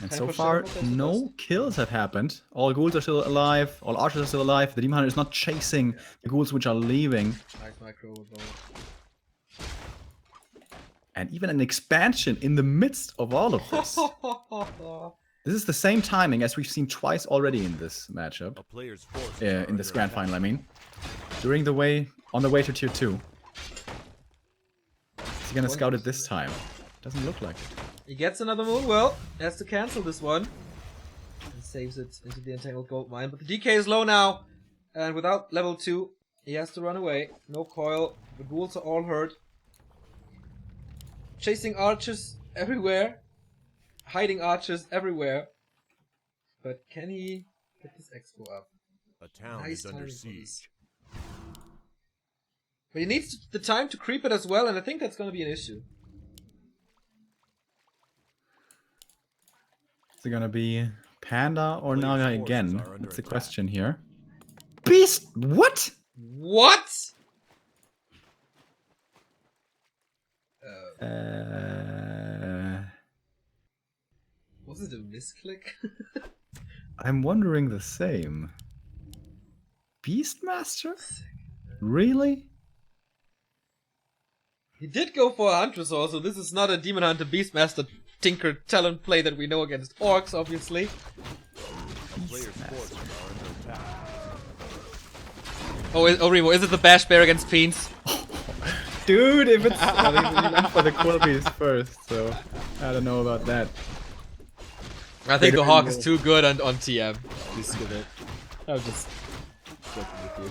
And Time so for far, Shambles, I suppose. no kills have happened. All Ghouls are still alive. All Archers are still alive. The Demon Hunter is not chasing the Ghouls which are leaving. Nice micro with both. And even an expansion in the midst of all of this. This is the same timing as we've seen twice already in this matchup. A player's forces are In this under grand attack. final, I mean. On the way to tier 2. Is he gonna scout it this time? Doesn't look like it. He gets another Moonwell, has to cancel this one. And saves it into the Entangled Gold Mine. But the DK is low now. And without level 2, he has to run away. No coil. The Ghouls are all hurt. Chasing archers everywhere. Hiding archers everywhere. But can he get this expo up? A town Nice is under timing for this. siege. But he needs the time to creep it as well, and I think that's going to be an issue. Is it gonna be Panda or Player's Naga forces again? are under That's the attack. question here. Beast! What? What? Was it a misclick? I'm wondering the same. Beastmaster? Really? He did go for a Huntress also. This is not a Demon Hunter Beastmaster Tinker Talon play that we know against Orcs, obviously. A player's forces are under attack. Oh, Remo, is it the Bash Bear against Fiends? Dude, if it's... I mean, we went for the Quilbies first, so... I don't know about that. I think the Better Hawk than is too good on TM. Please skip it. I'm just joking with you.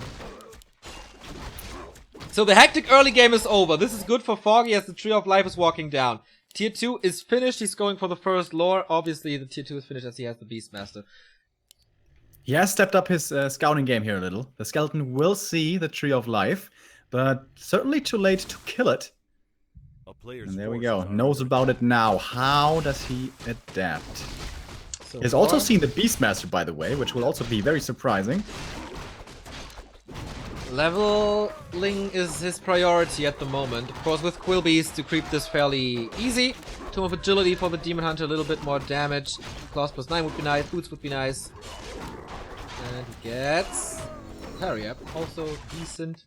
So the hectic early game is over. This is good for Foggy as the Tree of Life is walking down. Tier 2 is finished. He's going for the first lore. Obviously, the Tier 2 is finished as he has the Beastmaster. He has stepped up his scouting game here a little. The skeleton will see the Tree of Life, but certainly too late to kill it. A player's And there we forces go. are Knows under about it now. How does he adapt? So He has also far- seen the Beastmaster, by the way, which will also be very surprising. Leveling is his priority at the moment. Of course, with Quilbies to creep this fairly easy. Tomb of Agility for the Demon Hunter, a little bit more damage. Claws plus 9 would be nice. Boots would be nice. And he gets... Harry up, also decent.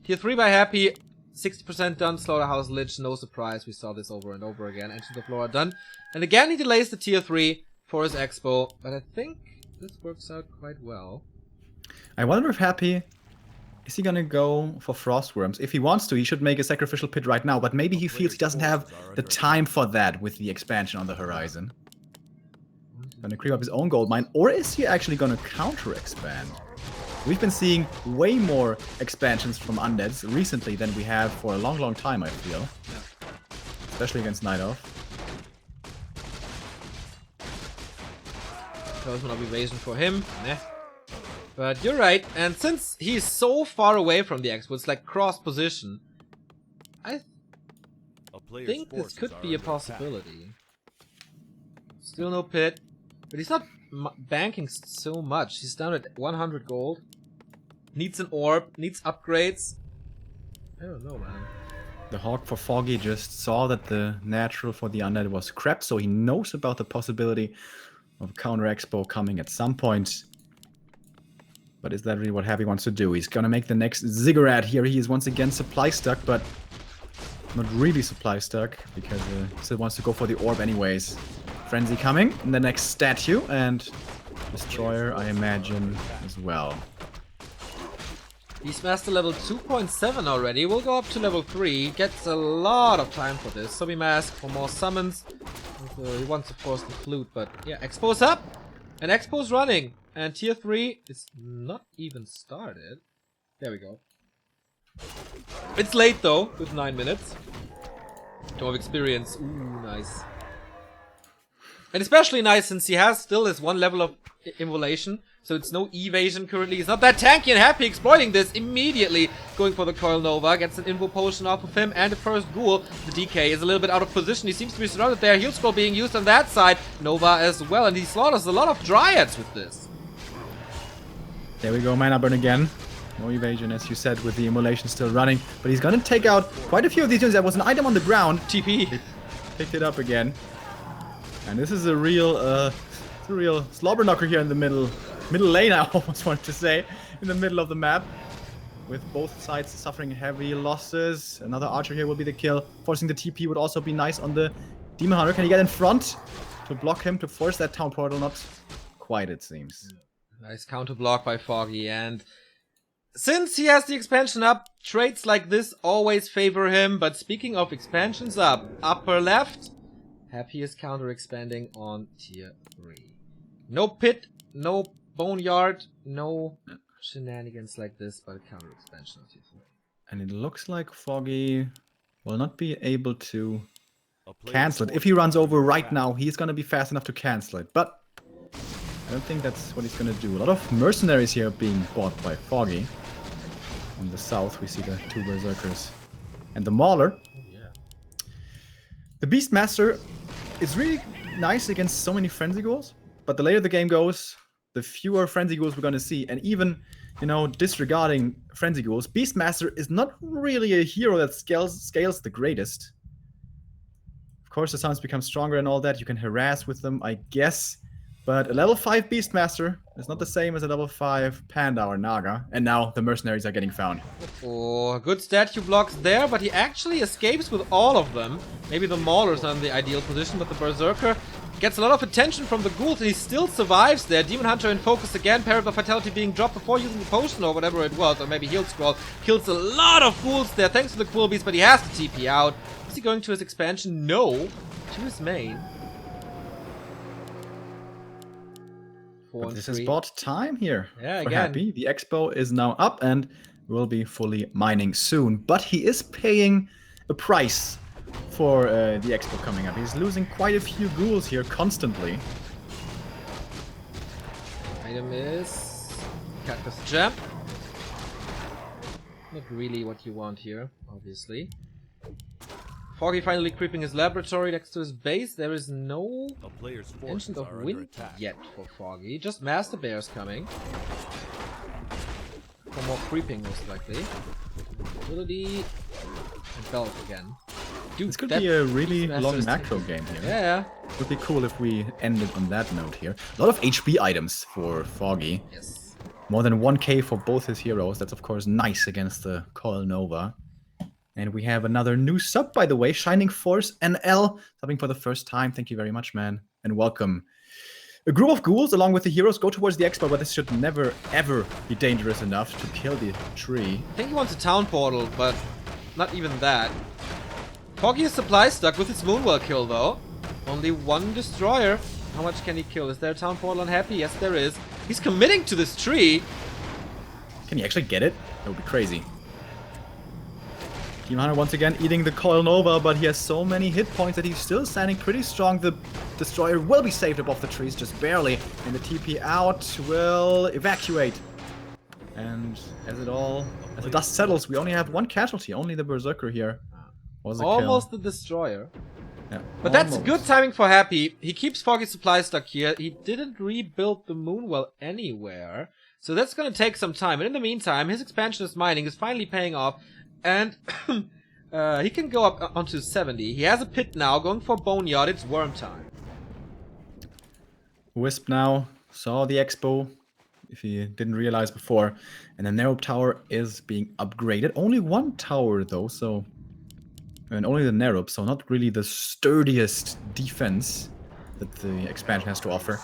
Tier 3 by Happy, 60% done. Slaughterhouse Lich, no surprise. We saw this over and over again. Ancient of Flora done. And again, he delays the Tier 3 for his Expo. But I think this works out quite well. I wonder if Happy... Is he gonna go for Frostworms? If he wants to, he should make a sacrificial pit right now, but maybe he feels he doesn't have the time for that with the expansion on the horizon. Gonna creep up his own gold mine, or is he actually gonna counter-expand? We've been seeing way more expansions from Undeads recently than we have for a long, long time, I feel. Especially against Night Elf. Close one of evasion for him. Meh. But you're right, and since he's so far away from the Expo, it's like cross position. player's think this forces could are be a under attack. possibility. Still no pit. But he's not banking so much. He's down at 100 gold. Needs an orb. Needs upgrades. I don't know, man. The Hawk for Foggy just saw that the natural for the Undead was crap, so he knows about the possibility of counter expo coming at some point. But is that really what Happy wants to do? He's gonna make the next ziggurat here. He is once again supply stuck, but not really supply stuck, because he still wants to go for the orb anyways. Frenzy coming, and the next statue, and Destroyer, I imagine, as well. Beastmaster level 2.7 already. We'll go up to level 3. Gets a lot of time for this. Zombie Mask for more summons. He wants, of course, the flute, but yeah, Expo's up! And Expo's running. And tier 3 is not even started. There we go. It's late though, with 9 minutes. Tome of Experience. Ooh, nice. And especially nice since he has still his 1 level of Immolation. So it's no evasion currently. He's not that tanky and Happy exploiting this immediately. Going for the Coil Nova. Gets an Invo Potion off of him and the first Ghoul. The DK is a little bit out of position. He seems to be surrounded there. Heal Scroll being used on that side. Nova as well. And he slaughters a lot of Dryads with this. There we go, Mana Burn again. No evasion, as you said, with the Immolation still running. But he's gonna take out quite a few of these units. There was an item on the ground. TP. Picked it up again. And this is a real slobber knocker here in the middle lane, I almost wanted to say, in the middle of the map, with both sides suffering heavy losses. Another archer here will be the kill. Forcing the TP would also be nice on the Demon Hunter. Can he get in front to block him, to force that town portal? Not quite, it seems. Nice counter block by Foggy, and since he has the expansion up, traits like this always favor him. But speaking of expansions up, upper left, Happy is counter expanding on tier 3. No pit, no boneyard, no shenanigans like this, but a counter expansion on tier 3. And it looks like Foggy will not be able to A player's cancel it. If forces he runs are over under right attack. now, he's gonna be fast enough to cancel it. But I don't think that's what he's gonna do. A lot of mercenaries here being bought by Foggy. On the south, we see the 2 Berserkers and the Mauler. Yeah. The Beastmaster is really nice against so many Frenzy Ghouls, but the later the game goes, the fewer Frenzy Ghouls we're gonna see. And even, you know, disregarding Frenzy Ghouls, Beastmaster is not really a hero that scales the greatest. Of course, the summons become stronger and all that. You can harass with them, I guess. But a level 5 Beastmaster is not the same as a level 5 Panda or Naga. And now the mercenaries are getting found. Oh, good statue blocks there, but he actually escapes with all of them. Maybe the Mauler's not in the ideal position, but the Berserker gets a lot of attention from the Ghouls, and he still survives there. Demon Hunter in focus again, Parrot of Vitality being dropped before using the potion or whatever it was, or maybe Heal Scroll. Kills a lot of Ghouls there, thanks to the Quill Beast, but he has to TP out. Is he going to his expansion? No. To his main. But this has bought time here Yeah, for again. Happy. The Expo is now up and will be fully mining soon. But he is paying a price for the Expo coming up. He's losing quite a few ghouls here constantly. Item is Cactus Gem. Not really what you want here, obviously. Foggy finally creeping his laboratory next to his base. There is no A player's forces Ancient of are under Wind attack. yet for Foggy. Just Master Bear's coming. For more creeping, most likely. Ability and Belt again. Dude, This could that be a really Beastmaster long is macro game here. Yeah. It would be cool if we ended on that note here. A lot of HP items for Foggy. Yes. More than 1k for both his heroes. That's of course nice against the Coil Nova. And we have another new sub, by the way, Shining Force NL, subbing for the first time. Thank you very much, man, and welcome. A group of ghouls, along with the heroes, go towards the Expo, but this should never, ever be dangerous enough to kill the tree. I think he wants a town portal, but not even that. Foggy is supply stuck with his Moonwell kill, though. Only 1 destroyer. How much can he kill? Is there a town portal on Happy? Yes, there is. He's committing to this tree. Can he actually get it? That would be crazy. Demon Hunter once again eating the Coil Nova, but he has so many hit points that he's still standing pretty strong. The destroyer will be saved above the trees, just barely. And the TP out will evacuate. And as the dust settles, we only have 1 casualty, only the Berserker here. Was a Almost kill. the destroyer. Yeah, But that's almost. good timing for Happy. He keeps Foggy's supply stuck here. He didn't rebuild the Moonwell anywhere. So that's gonna take some time. And in the meantime, his expansionist mining is finally paying off. And he can go up onto 70. He has a pit now, going for Boneyard. It's worm time. Wisp now saw the expo, if he didn't realize before. And the narrow tower is being upgraded. Only one tower though, so... And only the narrow, so not really the sturdiest defense that the expansion has to offer.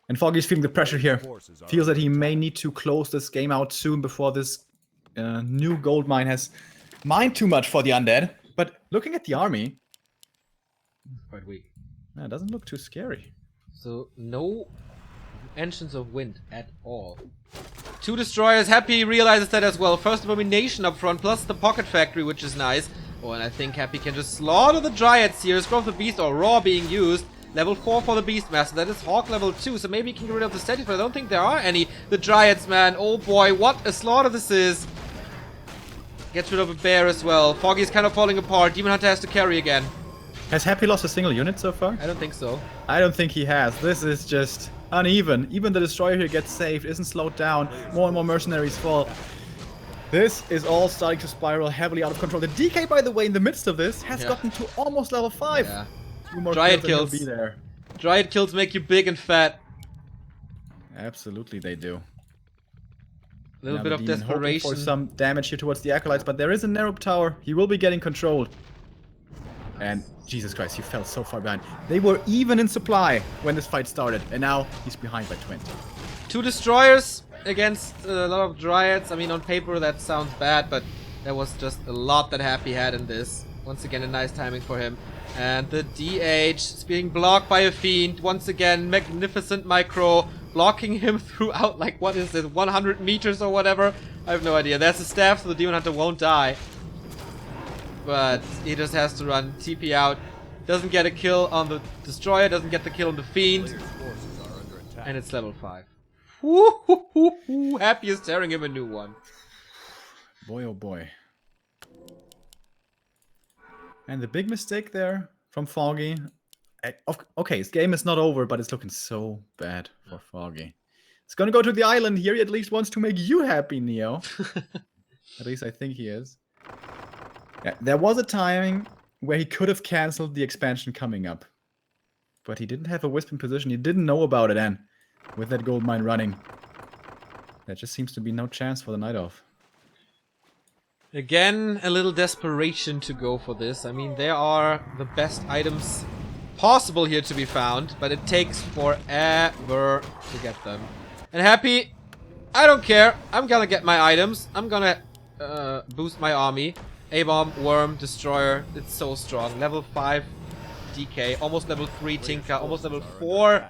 And Foggy's feeling the pressure here. Feels that he may need to close this game out soon before this new gold mine has mined too much for the undead. But looking at the army... Quite weak. It doesn't look too scary. So, no engines of wind at all. 2 destroyers. Happy realizes that as well. First abomination up front, plus the pocket factory, which is nice. Oh, and I think Happy can just slaughter the Dryads here. Scroll of the Beast or Raw being used. Level 4 for the Beastmaster. That is Hawk level 2, so maybe he can get rid of the Steadies, but I don't think there are any. The Dryads, man. Oh boy, what a slaughter this is. Gets rid of a bear as well. Foggy's kind of falling apart. Demon Hunter has to carry again. Has Happy lost a single unit so far? I don't think so. I don't think he has. This is just uneven. Even the destroyer here gets saved, isn't slowed down. More and more mercenaries fall. This is all starting to spiral heavily out of control. The DK, by the way, in the midst of this, has gotten to almost level 5. Yeah. 2 more Dryad kills. kills. And he'll be there. Dryad kills make you big and fat. Absolutely, they do. A little Now bit the of demon hoping desperation. for some damage here towards the acolytes, but there is a narrow tower. He will be getting controlled. And Jesus Christ, he fell so far behind. They were even in supply when this fight started, and now he's behind by 20. 2 destroyers against a lot of Dryads. I mean, on paper that sounds bad, but there was just a lot that Happy had in this. Once again, a nice timing for him. And the DH is being blocked by a Fiend. Once again, magnificent micro. Blocking him throughout, like, what is this, 100 meters or whatever? I have no idea. There's a staff, so the Demon Hunter won't die. But he just has to run TP out. Doesn't get a kill on the destroyer, doesn't get the kill on the Fiend. And it's level 5. Woo-hoo-hoo-hoo. Happy is tearing him a new one. Boy, oh boy. And the big mistake there from Foggy. Okay, his game is not over, but it's looking so bad for Foggy. He's gonna go to the island here. He at least wants to make you happy, Neo. At least I think he is. Yeah, there was a timing where he could have cancelled the expansion coming up. But he didn't have a Wisp in position. He didn't know about it, and with that gold mine running, there just seems to be no chance for the night off. Again, a little desperation to go for this. I mean, there are the best items possible here to be found, but it takes forever to get them. And Happy, I don't care. I'm gonna get my items. I'm gonna boost my army. A-bomb, worm, destroyer. It's so strong. Level 5 DK, almost level 3 Tinker, almost level 4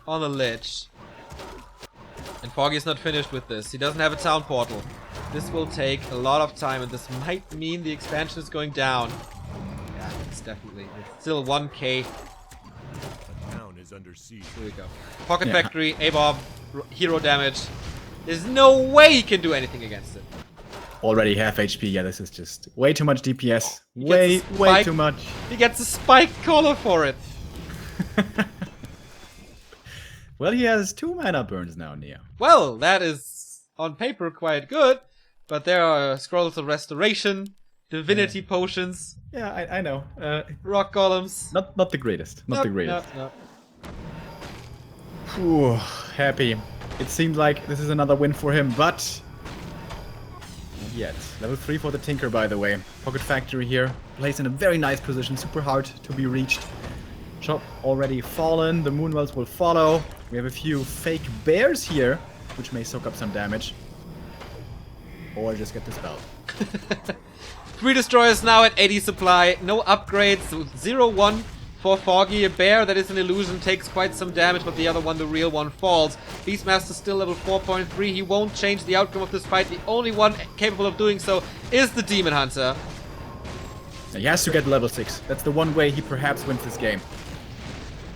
on the Lich. And Foggy's not finished with this. He doesn't have a town portal. This will take a lot of time, and this might mean the expansion is going down. Yeah, it's definitely. It's still 1k. The town is under siege. Here we go. Pocket Factory, A-bomb, hero damage. There's no way he can do anything against it. Already half HP. Yeah, this is just way too much DPS. He Way gets a spike. too much. He gets a spike collar for it. Well, he has 2 mana burns now, Neo. Well, that is on paper quite good, but there are scrolls of restoration, divinity potions, Yeah, I know. rock golems. Not the greatest. Not the greatest. No. Whew, happy. It seems like this is another win for him, but not yet. Level 3 for the Tinker, by the way. Pocket Factory here, placed in a very nice position, super hard to be reached. Shop already fallen, the Moonwells will follow. We have a few fake bears here, which may soak up some damage. Or just get dispelled. 3 destroyers now at 80 supply, no upgrades, 0-1 for Foggy. A bear that is an illusion takes quite some damage, but the other one, the real one, falls. Beastmaster still level 4.3, he won't change the outcome of this fight. The only one capable of doing so is the Demon Hunter. He has to get level 6. That's the one way he perhaps wins this game.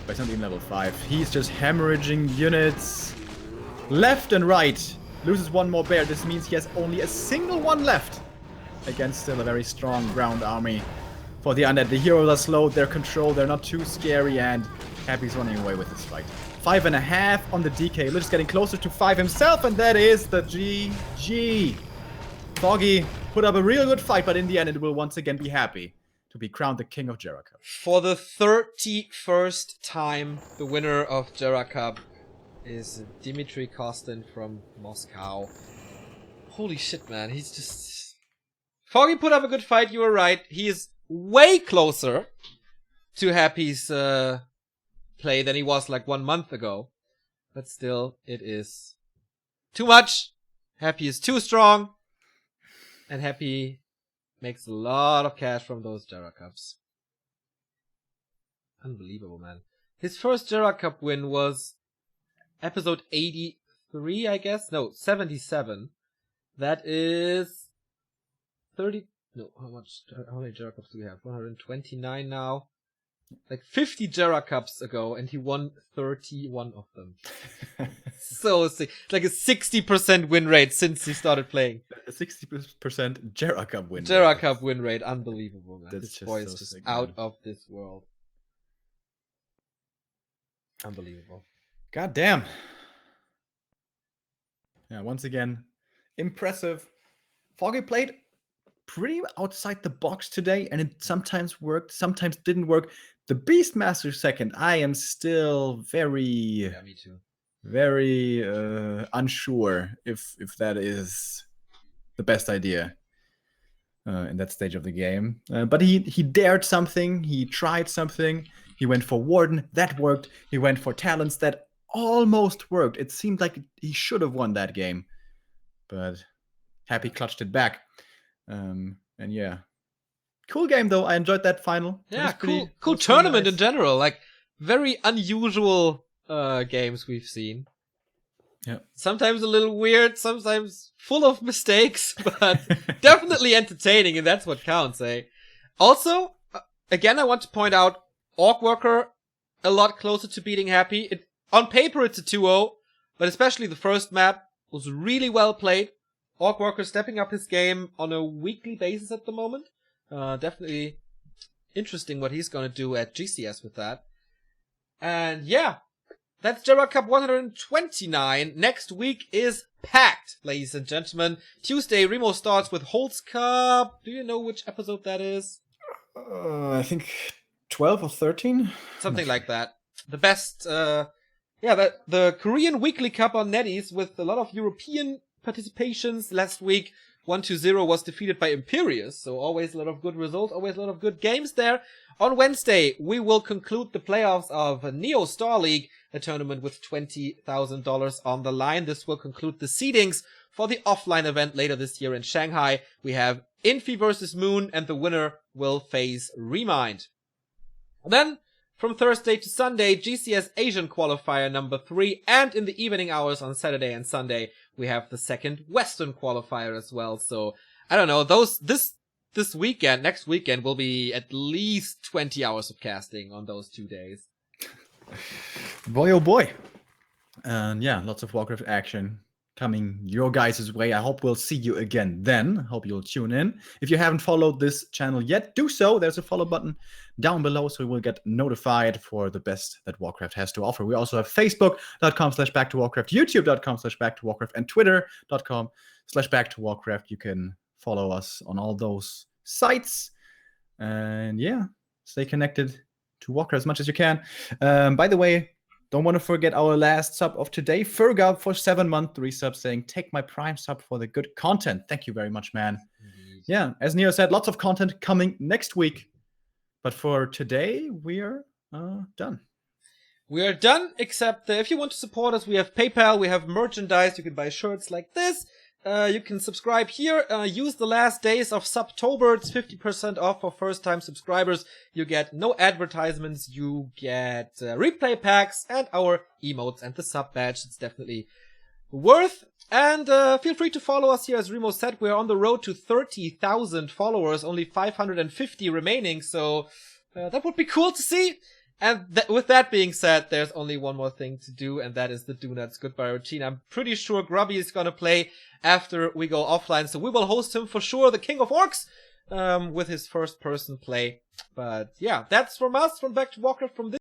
But he's not even level 5. He's just hemorrhaging units left and right. Loses 1 more bear. This means he has only a single one left against still a very strong ground army. for the Undead. The heroes are slowed, they're controlled, they're not too scary, and Happy's running away with this fight. 5.5 on the DK. Lich's getting closer to 5 himself, and that is the GG. Foggy put up a real good fight, but in the end it will once again be Happy to be crowned the king of Gera Cup. For the 31st time, the winner of Gera Cup is Dmitry Kostin from Moscow. Holy shit, man. He's just... Foggy put up a good fight, you were right. He is way closer to Happy's play than he was like 1 month ago. But still, it is too much. Happy is too strong. And Happy makes a lot of cash from those Gera Cups. Unbelievable, man. His first Gera Cup win was episode 83, I guess? No, 77. That is 30... No, how many Gera Cups do we have? 129 now. Like 50 Gera Cups ago, and he won 31 of them. So sick. Like a 60% win rate since he started playing. A 60% Gera Cup win Gera rate. Cup win rate. Unbelievable, man. That's This just boy is so just sick, out man. of this world. Unbelievable. God damn. Yeah, once again, impressive. Foggy played pretty outside the box today, and it sometimes worked, sometimes didn't work. The Beastmaster second, I am still very, Yeah, me too. very unsure if that is the best idea in that stage of the game. But he dared something, he tried something. He went for Warden, that worked. He went for Talons, that almost worked. It seemed like he should have won that game, but Happy clutched it back. And yeah, cool game though. I enjoyed that final. Yeah, cool was pretty tournament nice. in general. Like very unusual games we've seen. Yeah. Sometimes a little weird, sometimes full of mistakes, but definitely entertaining, and that's what counts, eh? Also, again, I want to point out Orc Worker a lot closer to beating Happy. On paper, it's a 2-0, but especially the first map was really well played. Orc Worker stepping up his game on a weekly basis at the moment. Definitely interesting what he's gonna do at GCS with that. And yeah, that's Gera Cup 129. Next week is packed, ladies and gentlemen. Tuesday, Remo starts with Holtz Cup. Do you know which episode that is? I think 12 or 13? Something like that. The best, the Korean Weekly Cup on NetEase with a lot of European participations. Last week, 1-0 was defeated by Imperius, so always a lot of good results, always a lot of good games there. On Wednesday, we will conclude the playoffs of Neo Star League, a tournament with $20,000 on the line. This will conclude the seedings for the offline event later this year in Shanghai. We have Infi versus Moon, and the winner will face Remind. Then, from Thursday to Sunday, GCS Asian qualifier number 3, and in the evening hours on Saturday and Sunday, we have the second Western qualifier as well. So, I don't know, this weekend, next weekend, will be at least 20 hours of casting on those 2 days. Boy, oh boy. And yeah, lots of Warcraft action coming your guys' way. I hope we'll see you again then. Hope you'll tune in. If you haven't followed this channel yet, do so. There's a follow button down below, so you will get notified for the best that Warcraft has to offer. We also have facebook.com/backtowarcraft, youtube.com/backtowarcraft, and twitter.com/backtowarcraft. You can follow us on all those sites. And yeah, stay connected to Warcraft as much as you can. By the way, don't want to forget our last sub of today, Fergal for 7-month resub, saying, "Take my Prime sub for the good content." Thank you very much, man. Indeed. Yeah, as Neo said, lots of content coming next week. But for today, we are done. We are done, except if you want to support us, we have PayPal, we have merchandise, you can buy shirts like this. You can subscribe here, use the last days of Subtober, it's 50% off for first-time subscribers. You get no advertisements, you get replay packs, and our emotes and the sub badge. It's definitely worth. And feel free to follow us here. As Remo said, we're on the road to 30,000 followers, only 550 remaining, so that would be cool to see. And with that being said, there's only one more thing to do, and that is the Do Nuts Goodbye routine. I'm pretty sure Grubby is gonna play after we go offline, so we will host him for sure, the King of Orcs. with his first person play. But yeah, that's from us, from Back to Warcraft, from this